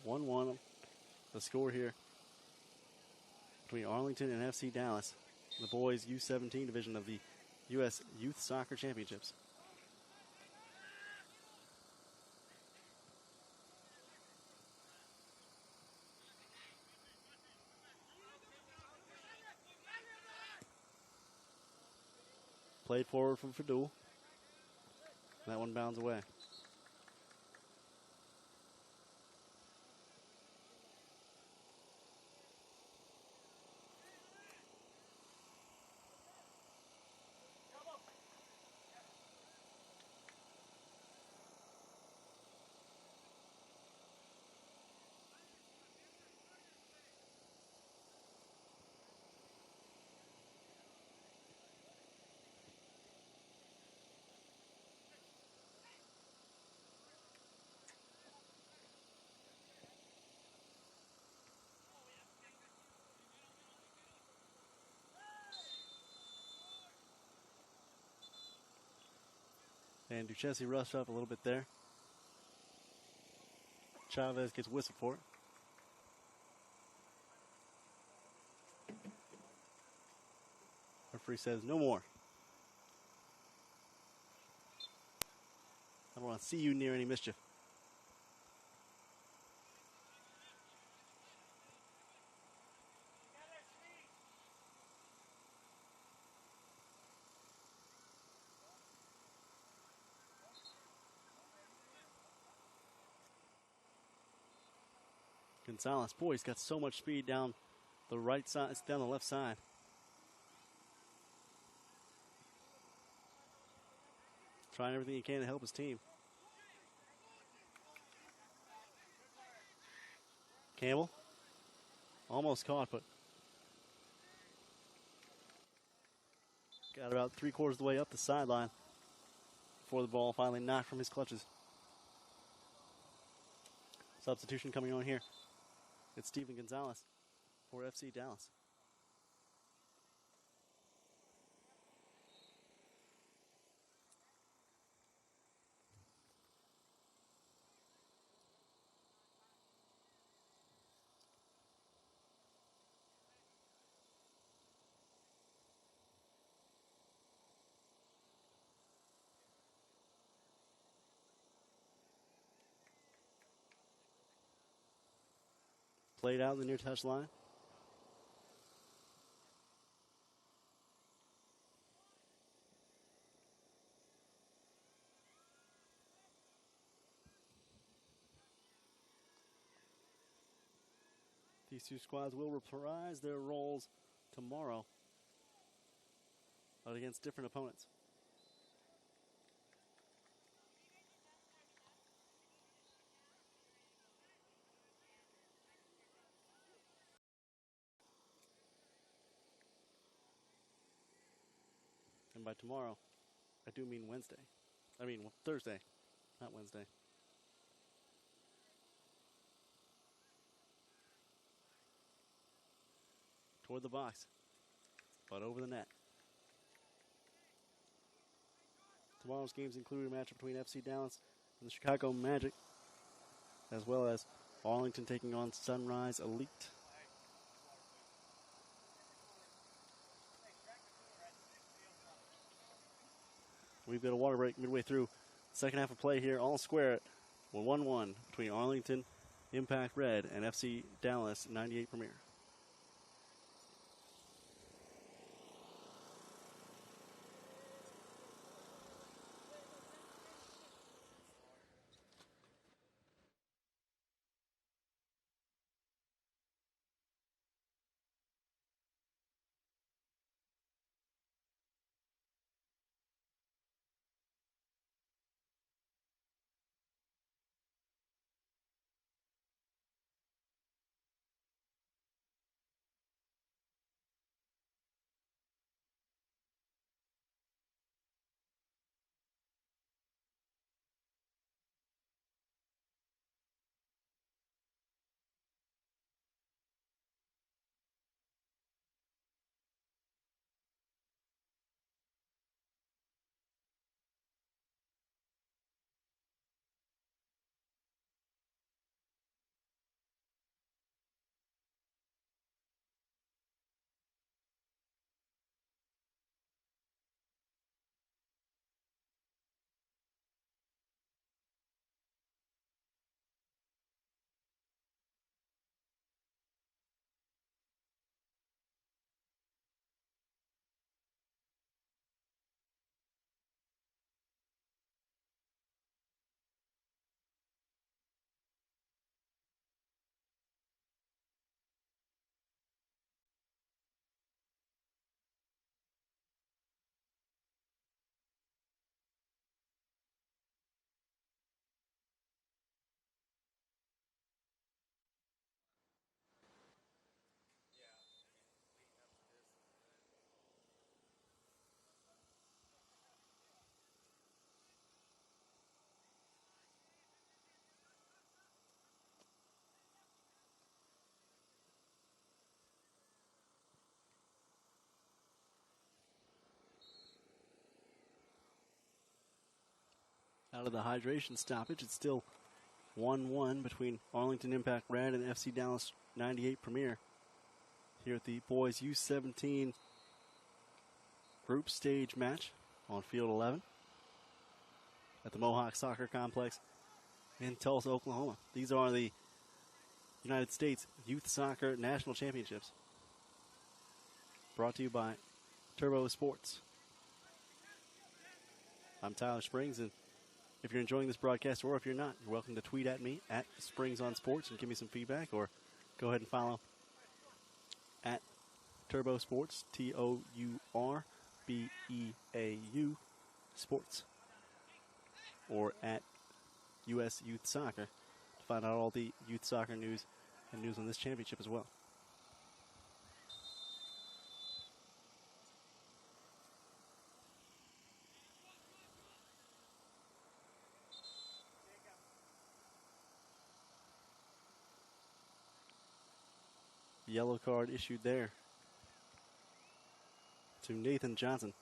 1-1 the score here between Arlington and FC Dallas, the boys U17 division of the U.S. Youth Soccer Championships. Played forward from Fadul. That one bounds away. And Duchesne rushed up a little bit there. Chavez gets whistled for it. Referee says no more. I don't want to see you near any mischief. Gonzalez, boy, he's got so much speed down the right side, it's down the left side. Trying everything he can to help his team. Campbell, almost caught, but got about 3/4 of the way up the sideline before the ball finally knocked from his clutches. Substitution coming on here. It's Steven Gonzalez for FC Dallas. played out in the near touch line. These two squads will reprise their roles tomorrow, but against different opponents. And by tomorrow, I do mean Wednesday. I mean Thursday, not Wednesday. Toward the box, but over the net. Tomorrow's games include a match between FC Dallas and the Chicago Magic, as well as Arlington taking on Sunrise Elite. We've got a water break midway through the second half of play here. All square at 1-1 between Arlington Impact Red and FC Dallas 98 Premier. Out of the hydration stoppage, it's still 1-1 between Arlington Impact Red and FC Dallas 98 Premier here at the boys U17 group stage match on field 11 at the Mohawk Soccer Complex in Tulsa, Oklahoma. These are the United States Youth Soccer National Championships, brought to you by Turbo Sports. I'm Tyler Springs, and if you're enjoying this broadcast, or if you're not, you're welcome to tweet at me at SpringsOnSports and give me some feedback, or go ahead and follow at Turbo Sports, TOURBEAU Sports, or at US Youth Soccer to find out all the youth soccer news and news on this championship as well. Yellow card issued there to Nathan Johnson.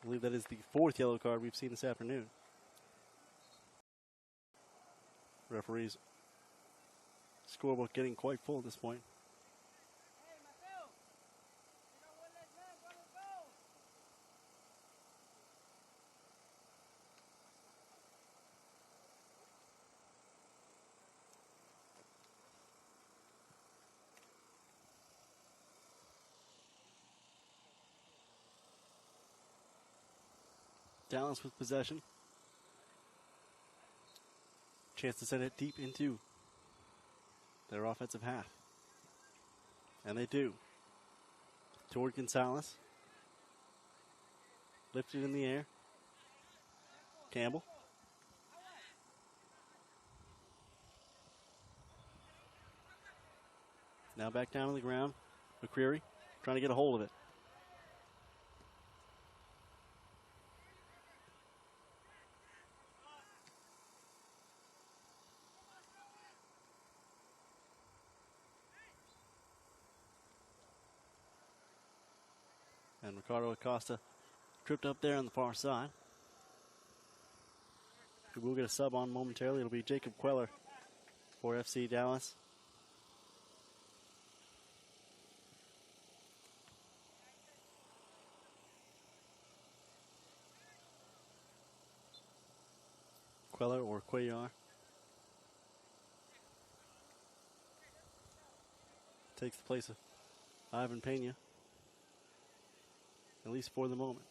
I believe that is the fourth yellow card we've seen this afternoon. Referees' scorebook getting quite full at this point. Dallas with possession. Chance to send it deep into their offensive half. And they do. Toward Gonzalez. Lifted in the air. Campbell. Now back down on the ground. McCreary trying to get a hold of it. And Ricardo Acosta tripped up there on the far side. We will get a sub on momentarily. It'll be Jacob Queller for FC Dallas. Queller or Cuellar takes the place of Ivan Pena, at least for the moment.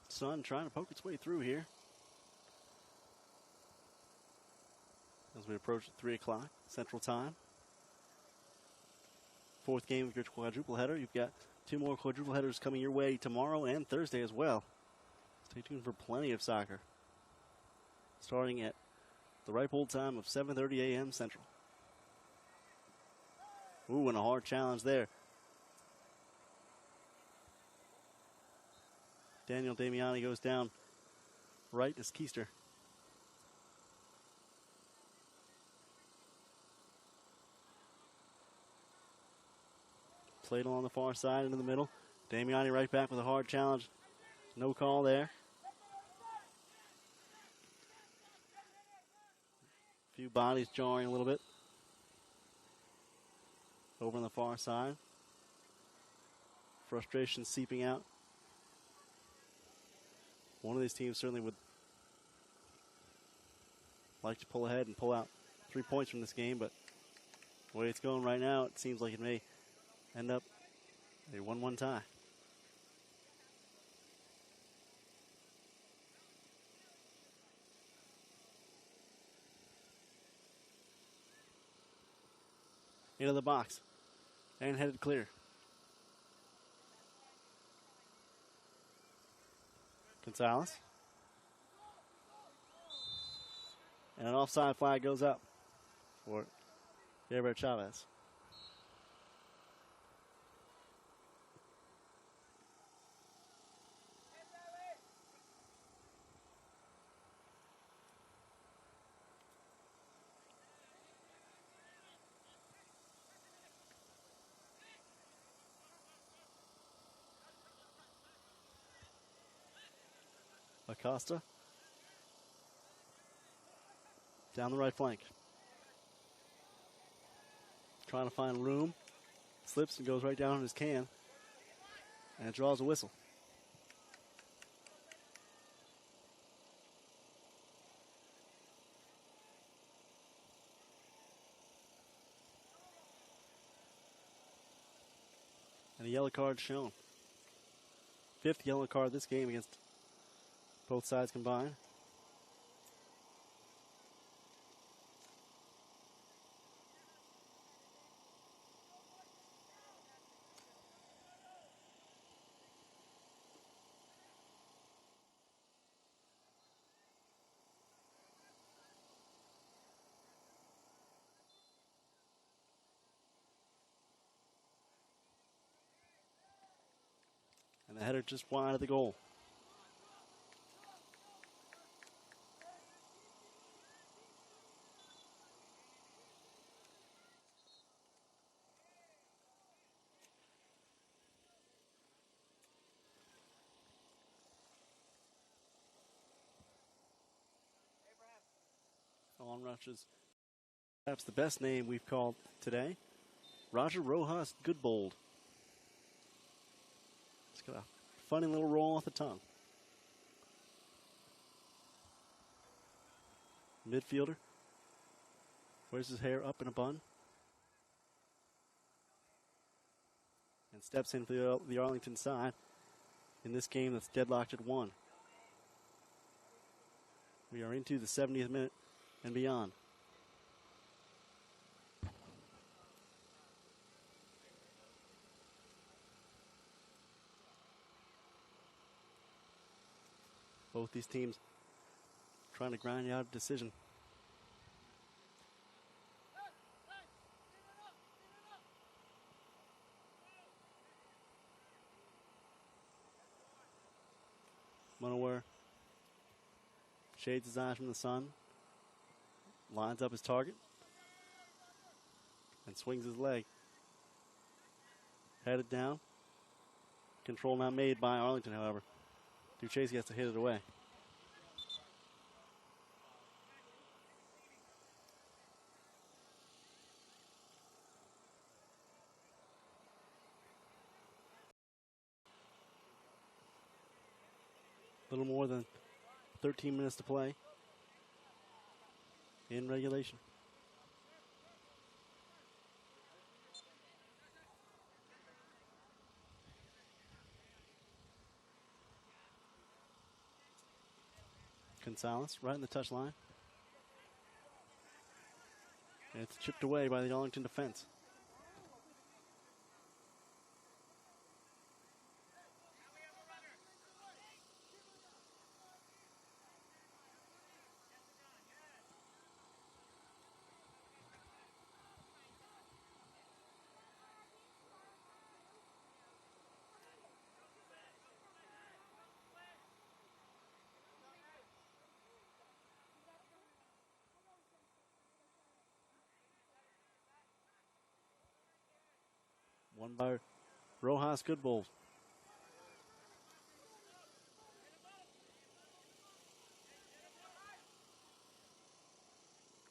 Sun trying to poke its way through here as we approach 3 o'clock Central Time. Fourth game of your quadruple header. You've got 2 more quadruple headers coming your way tomorrow and Thursday as well. Stay tuned for plenty of soccer. Starting at the ripe old time of 7:30 a.m. Central. Ooh, and a hard challenge there. Daniel Damiani goes down right as Keister. Played along the far side into the middle. Damiani right back with a hard challenge. No call there. A few bodies jarring a little bit. Over on the far side. Frustration seeping out. One of these teams certainly would like to pull ahead and pull out 3 points from this game, but the way it's going right now, it seems like it may end up a 1-1 tie. Into the box and headed clear. Gonzalez. And an offside flag goes up for Gabriel Chavez. Acosta. Down the right flank. Trying to find room. Slips and goes right down on his can. And it draws a whistle. And a yellow card shown. 5th yellow card this game against both sides combined. And the header just wide of the goal. rushes. Perhaps the best name we've called today, Roger Rojas Goodbold. It's got a funny little roll off the tongue. Midfielder. Wears his hair up in a bun. And steps in for the Arlington side in this game that's deadlocked at 1. We are into the 70th minute and beyond. Both these teams trying to grind out a decision. Munawar shades his eyes from the sun, lines up his target, and swings his leg. Headed down. Control not made by Arlington, however. Duchesne has to hit it away. A little more than 13 minutes to play in regulation. Gonzalez right in the touch line. And it's chipped away by the Arlington defense. One by Rojas Goodbold.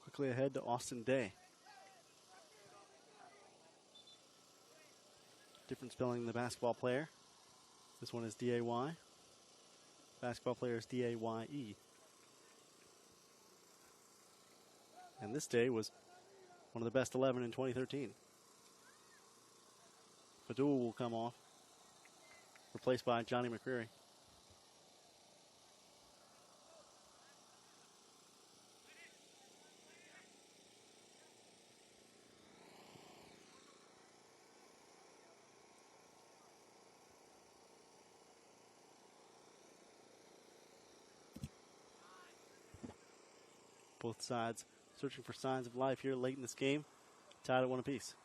Quickly ahead to Austin Day. Different spelling in the basketball player. This one is D-A-Y. Basketball player is D-A-Y-E. And this day was one of the best 11 in 2013. Fadul will come off, replaced by Johnny McCreary. Both sides searching for signs of life here late in this game, tied at 1 apiece.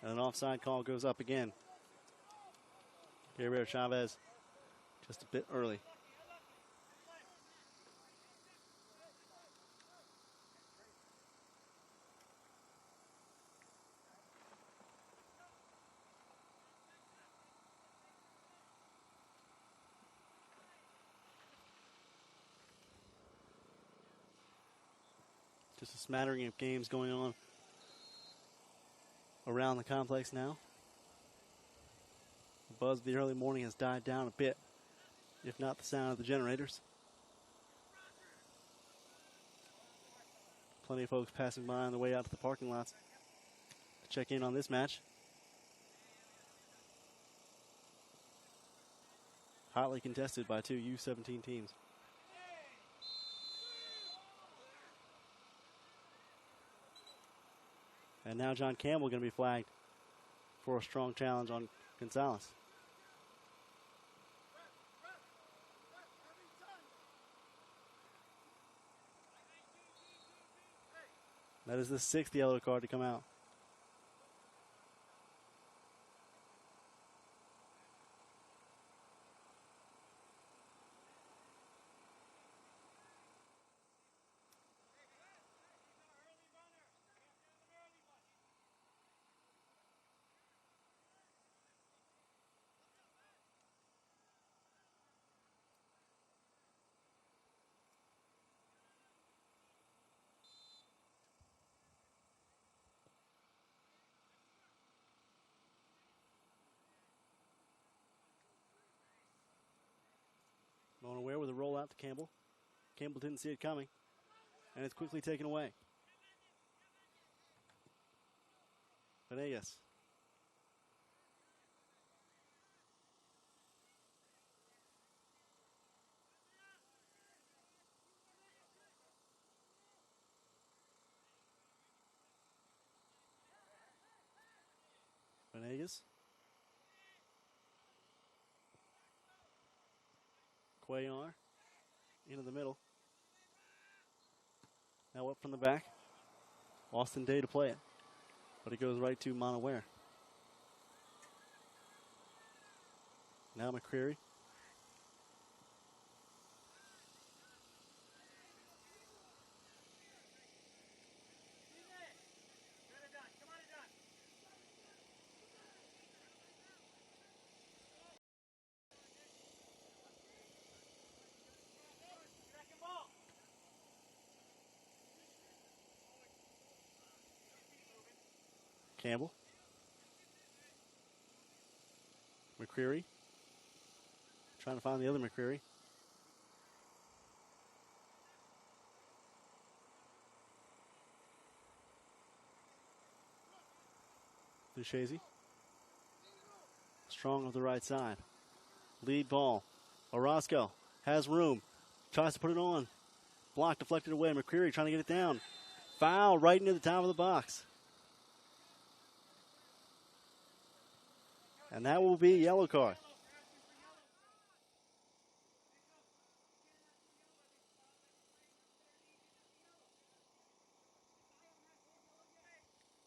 And an offside call goes up again. Gabriel Chavez just a bit early. Just a smattering of games going on around the complex now. The buzz of the early morning has died down a bit, if not the sound of the generators. Plenty of folks passing by on the way out to the parking lots to check in on this match. Hotly contested by two U17 teams. And now John Campbell going to be flagged for a strong challenge on Gonzalez. That is the 6th yellow card to come out. Unaware with a rollout to Campbell. Campbell didn't see it coming, and it's quickly taken away. Venegas. Venegas. Cuellar into the middle. Now up from the back. Austin Day to play it, but it goes right to Monaware. Now McCreary. Campbell. McCreary. Trying to find the other McCreary. Duchesne. Strong of the right side. Lead ball. Orozco has room. Tries to put it on. Block deflected away. McCreary trying to get it down. Foul right into the top of the box. And that will be a yellow card.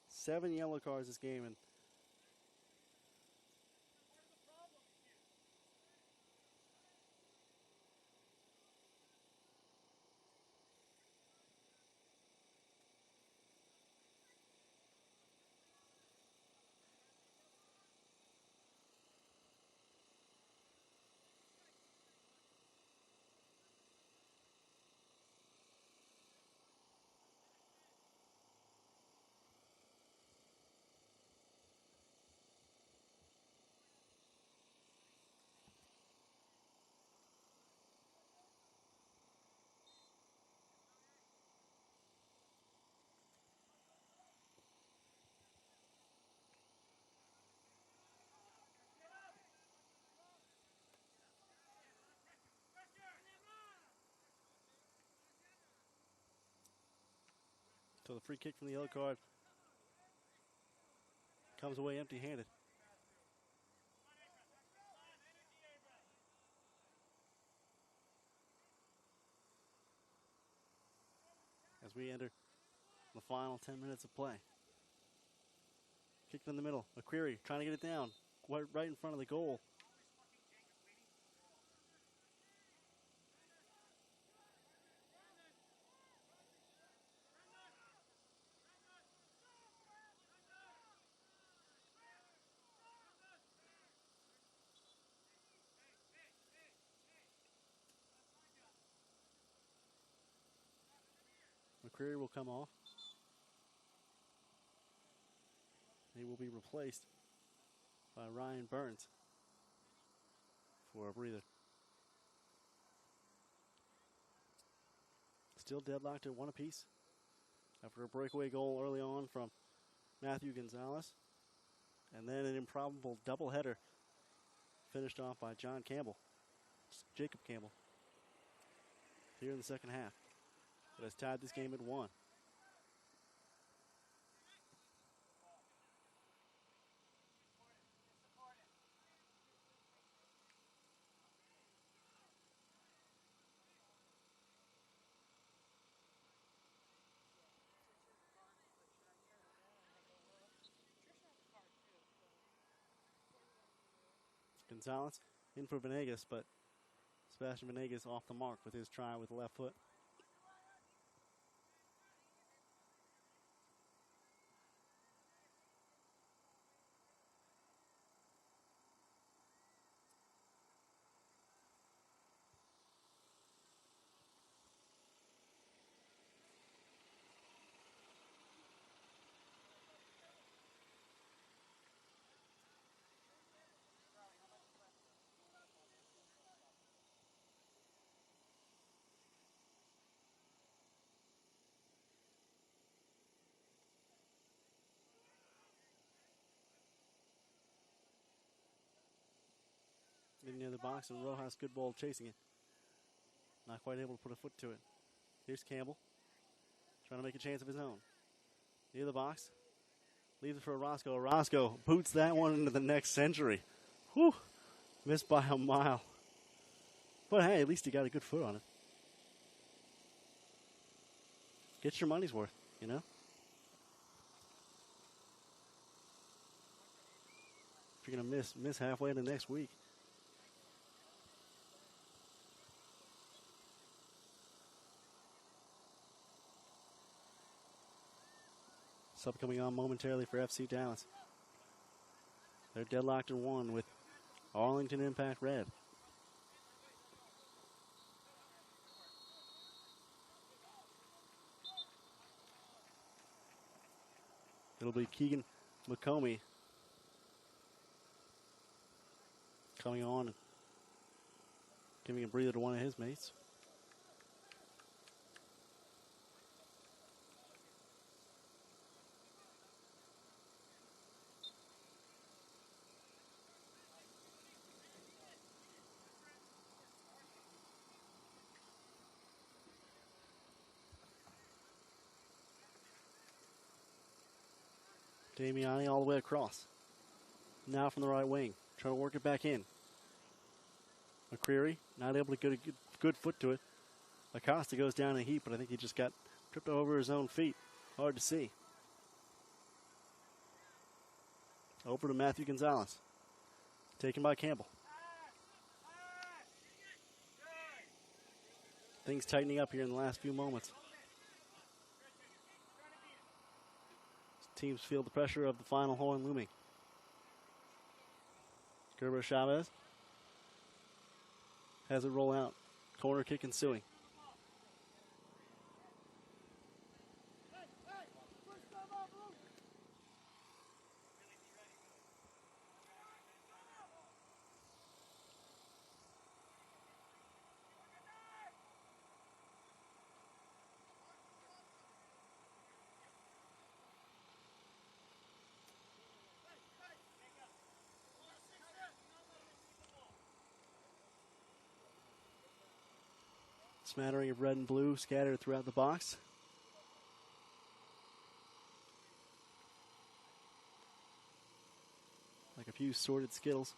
Seven yellow cards this game, and so the free kick from the yellow card comes away empty-handed. As we enter the final 10 minutes of play. Kicked in the middle. McCreary trying to get it down. Right in front of the goal. McCreary will come off. He will be replaced by Ryan Burns for a breather. Still deadlocked at one apiece after a breakaway goal early on from Matthew Gonzalez. And then an improbable doubleheader finished off by Jacob Campbell, here in the second half. But has tied this game at 1. Gonzalez in for Venegas, but Sebastian Venegas off the mark with his try with the left foot. near the box, and Rojas good ball chasing it. Not quite able to put a foot to it. Here's Campbell, trying to make a chance of his own. Near the box, leaves it for Orozco. Orozco boots that one into the next century. Whew, missed by a mile. But hey, at least he got a good foot on it. Get your money's worth, you know? If you're going to miss halfway into next week. Sub coming on momentarily for FC Dallas. They're deadlocked in one with Arlington Impact red. It'll be Keegan McComey coming on and giving a breather to one of his mates. Damiani all the way across. Now from the right wing, trying to work it back in. McCreary not able to get a good foot to it. Acosta goes down in a heap, but I think he just got tripped over his own feet. Hard to see. Over to Matthew Gonzalez. Taken by Campbell. Things tightening up here in the last few moments. Teams feel the pressure of the final horn looming. Gerber Chavez has it roll out. Corner kick ensuing. Smattering of red and blue scattered throughout the box. Like a few sorted Skittles.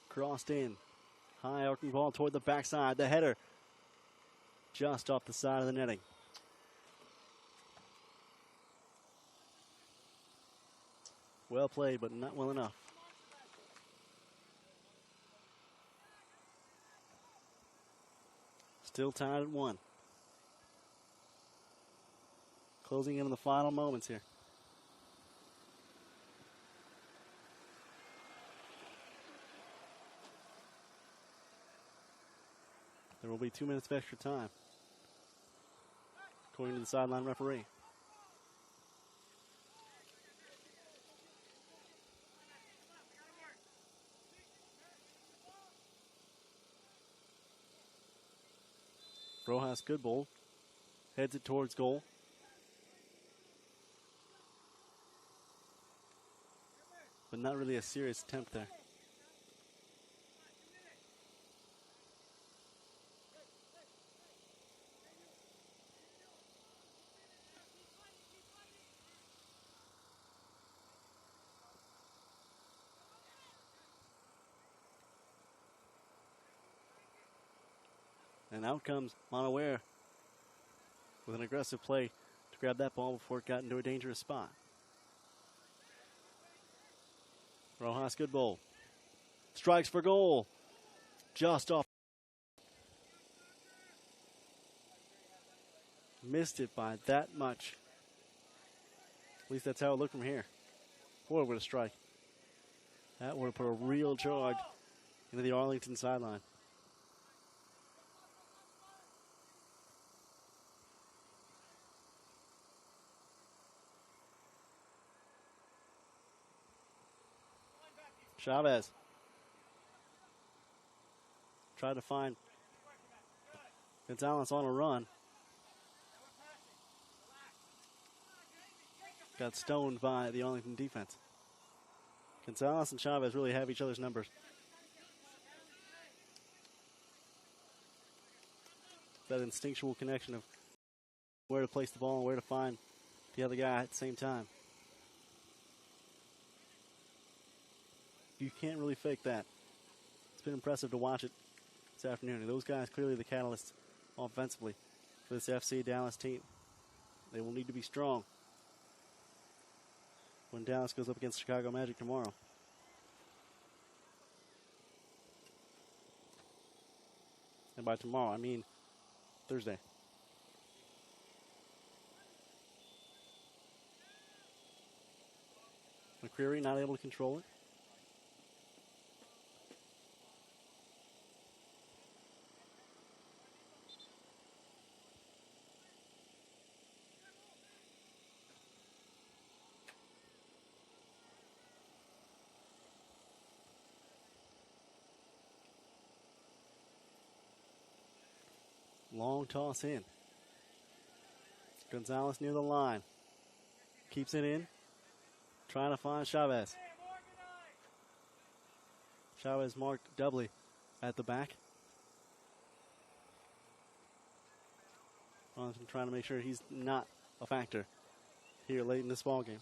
Crossed in. High arcing ball toward the backside. The header just off the side of the netting. Well played, but not well enough. Still tied at 1. Closing in on the final moments here. There will be 2 minutes of extra time, according to the sideline referee. Rojas good ball. Heads it towards goal. But not really a serious attempt there. And out comes Monaware with an aggressive play to grab that ball before it got into a dangerous spot. Rojas, good ball. Strikes for goal. Just off. Missed it by that much. At least that's how it looked from here. Boy, what a strike. That would have put a real jog into the Arlington sideline. Chavez tried to find Gonzalez on a run. Got stoned by the Arlington defense. Gonzalez and Chavez really have each other's numbers. That instinctual connection of where to place the ball and where to find the other guy at the same time. You can't really fake that. It's been impressive to watch it this afternoon. And those guys clearly the catalysts offensively for this FC Dallas team. They will need to be strong when Dallas goes up against Chicago Magic tomorrow. And by tomorrow, I mean Thursday. McCreary not able to control it. Long toss in. Gonzalez near the line. Keeps it in. Trying to find Chavez. Chavez marked doubly at the back. Arlington trying to make sure he's not a factor here late in this ball game.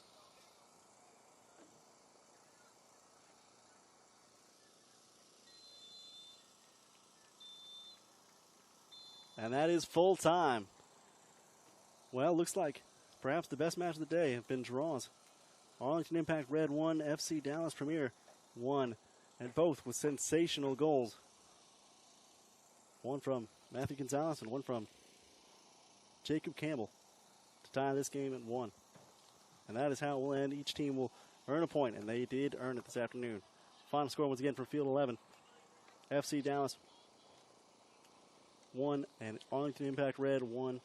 And that is full time. Well, looks like perhaps the best match of the day have been draws. Arlington Impact Red 1, FC Dallas Premier 1, and both with sensational goals. One from Matthew Gonzalez and one from Jacob Campbell to tie this game at 1. And that is how it will end. Each team will earn a point, and they did earn it this afternoon. Final score once again from Field 11. FC Dallas 1 and Arlington Impact Red 1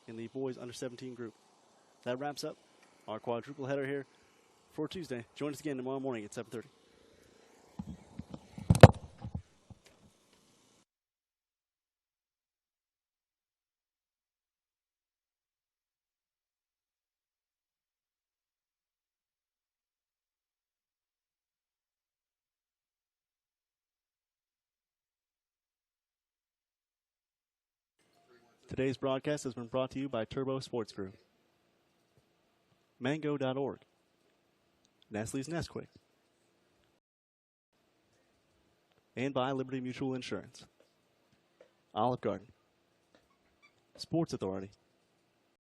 in the boys under 17 group. That wraps up our quadruple header here for Tuesday. Join us again tomorrow morning at 7:30. Today's broadcast has been brought to you by Turbo Sports Group, Mango.org, Nestle's Nesquik, and by Liberty Mutual Insurance, Olive Garden, Sports Authority,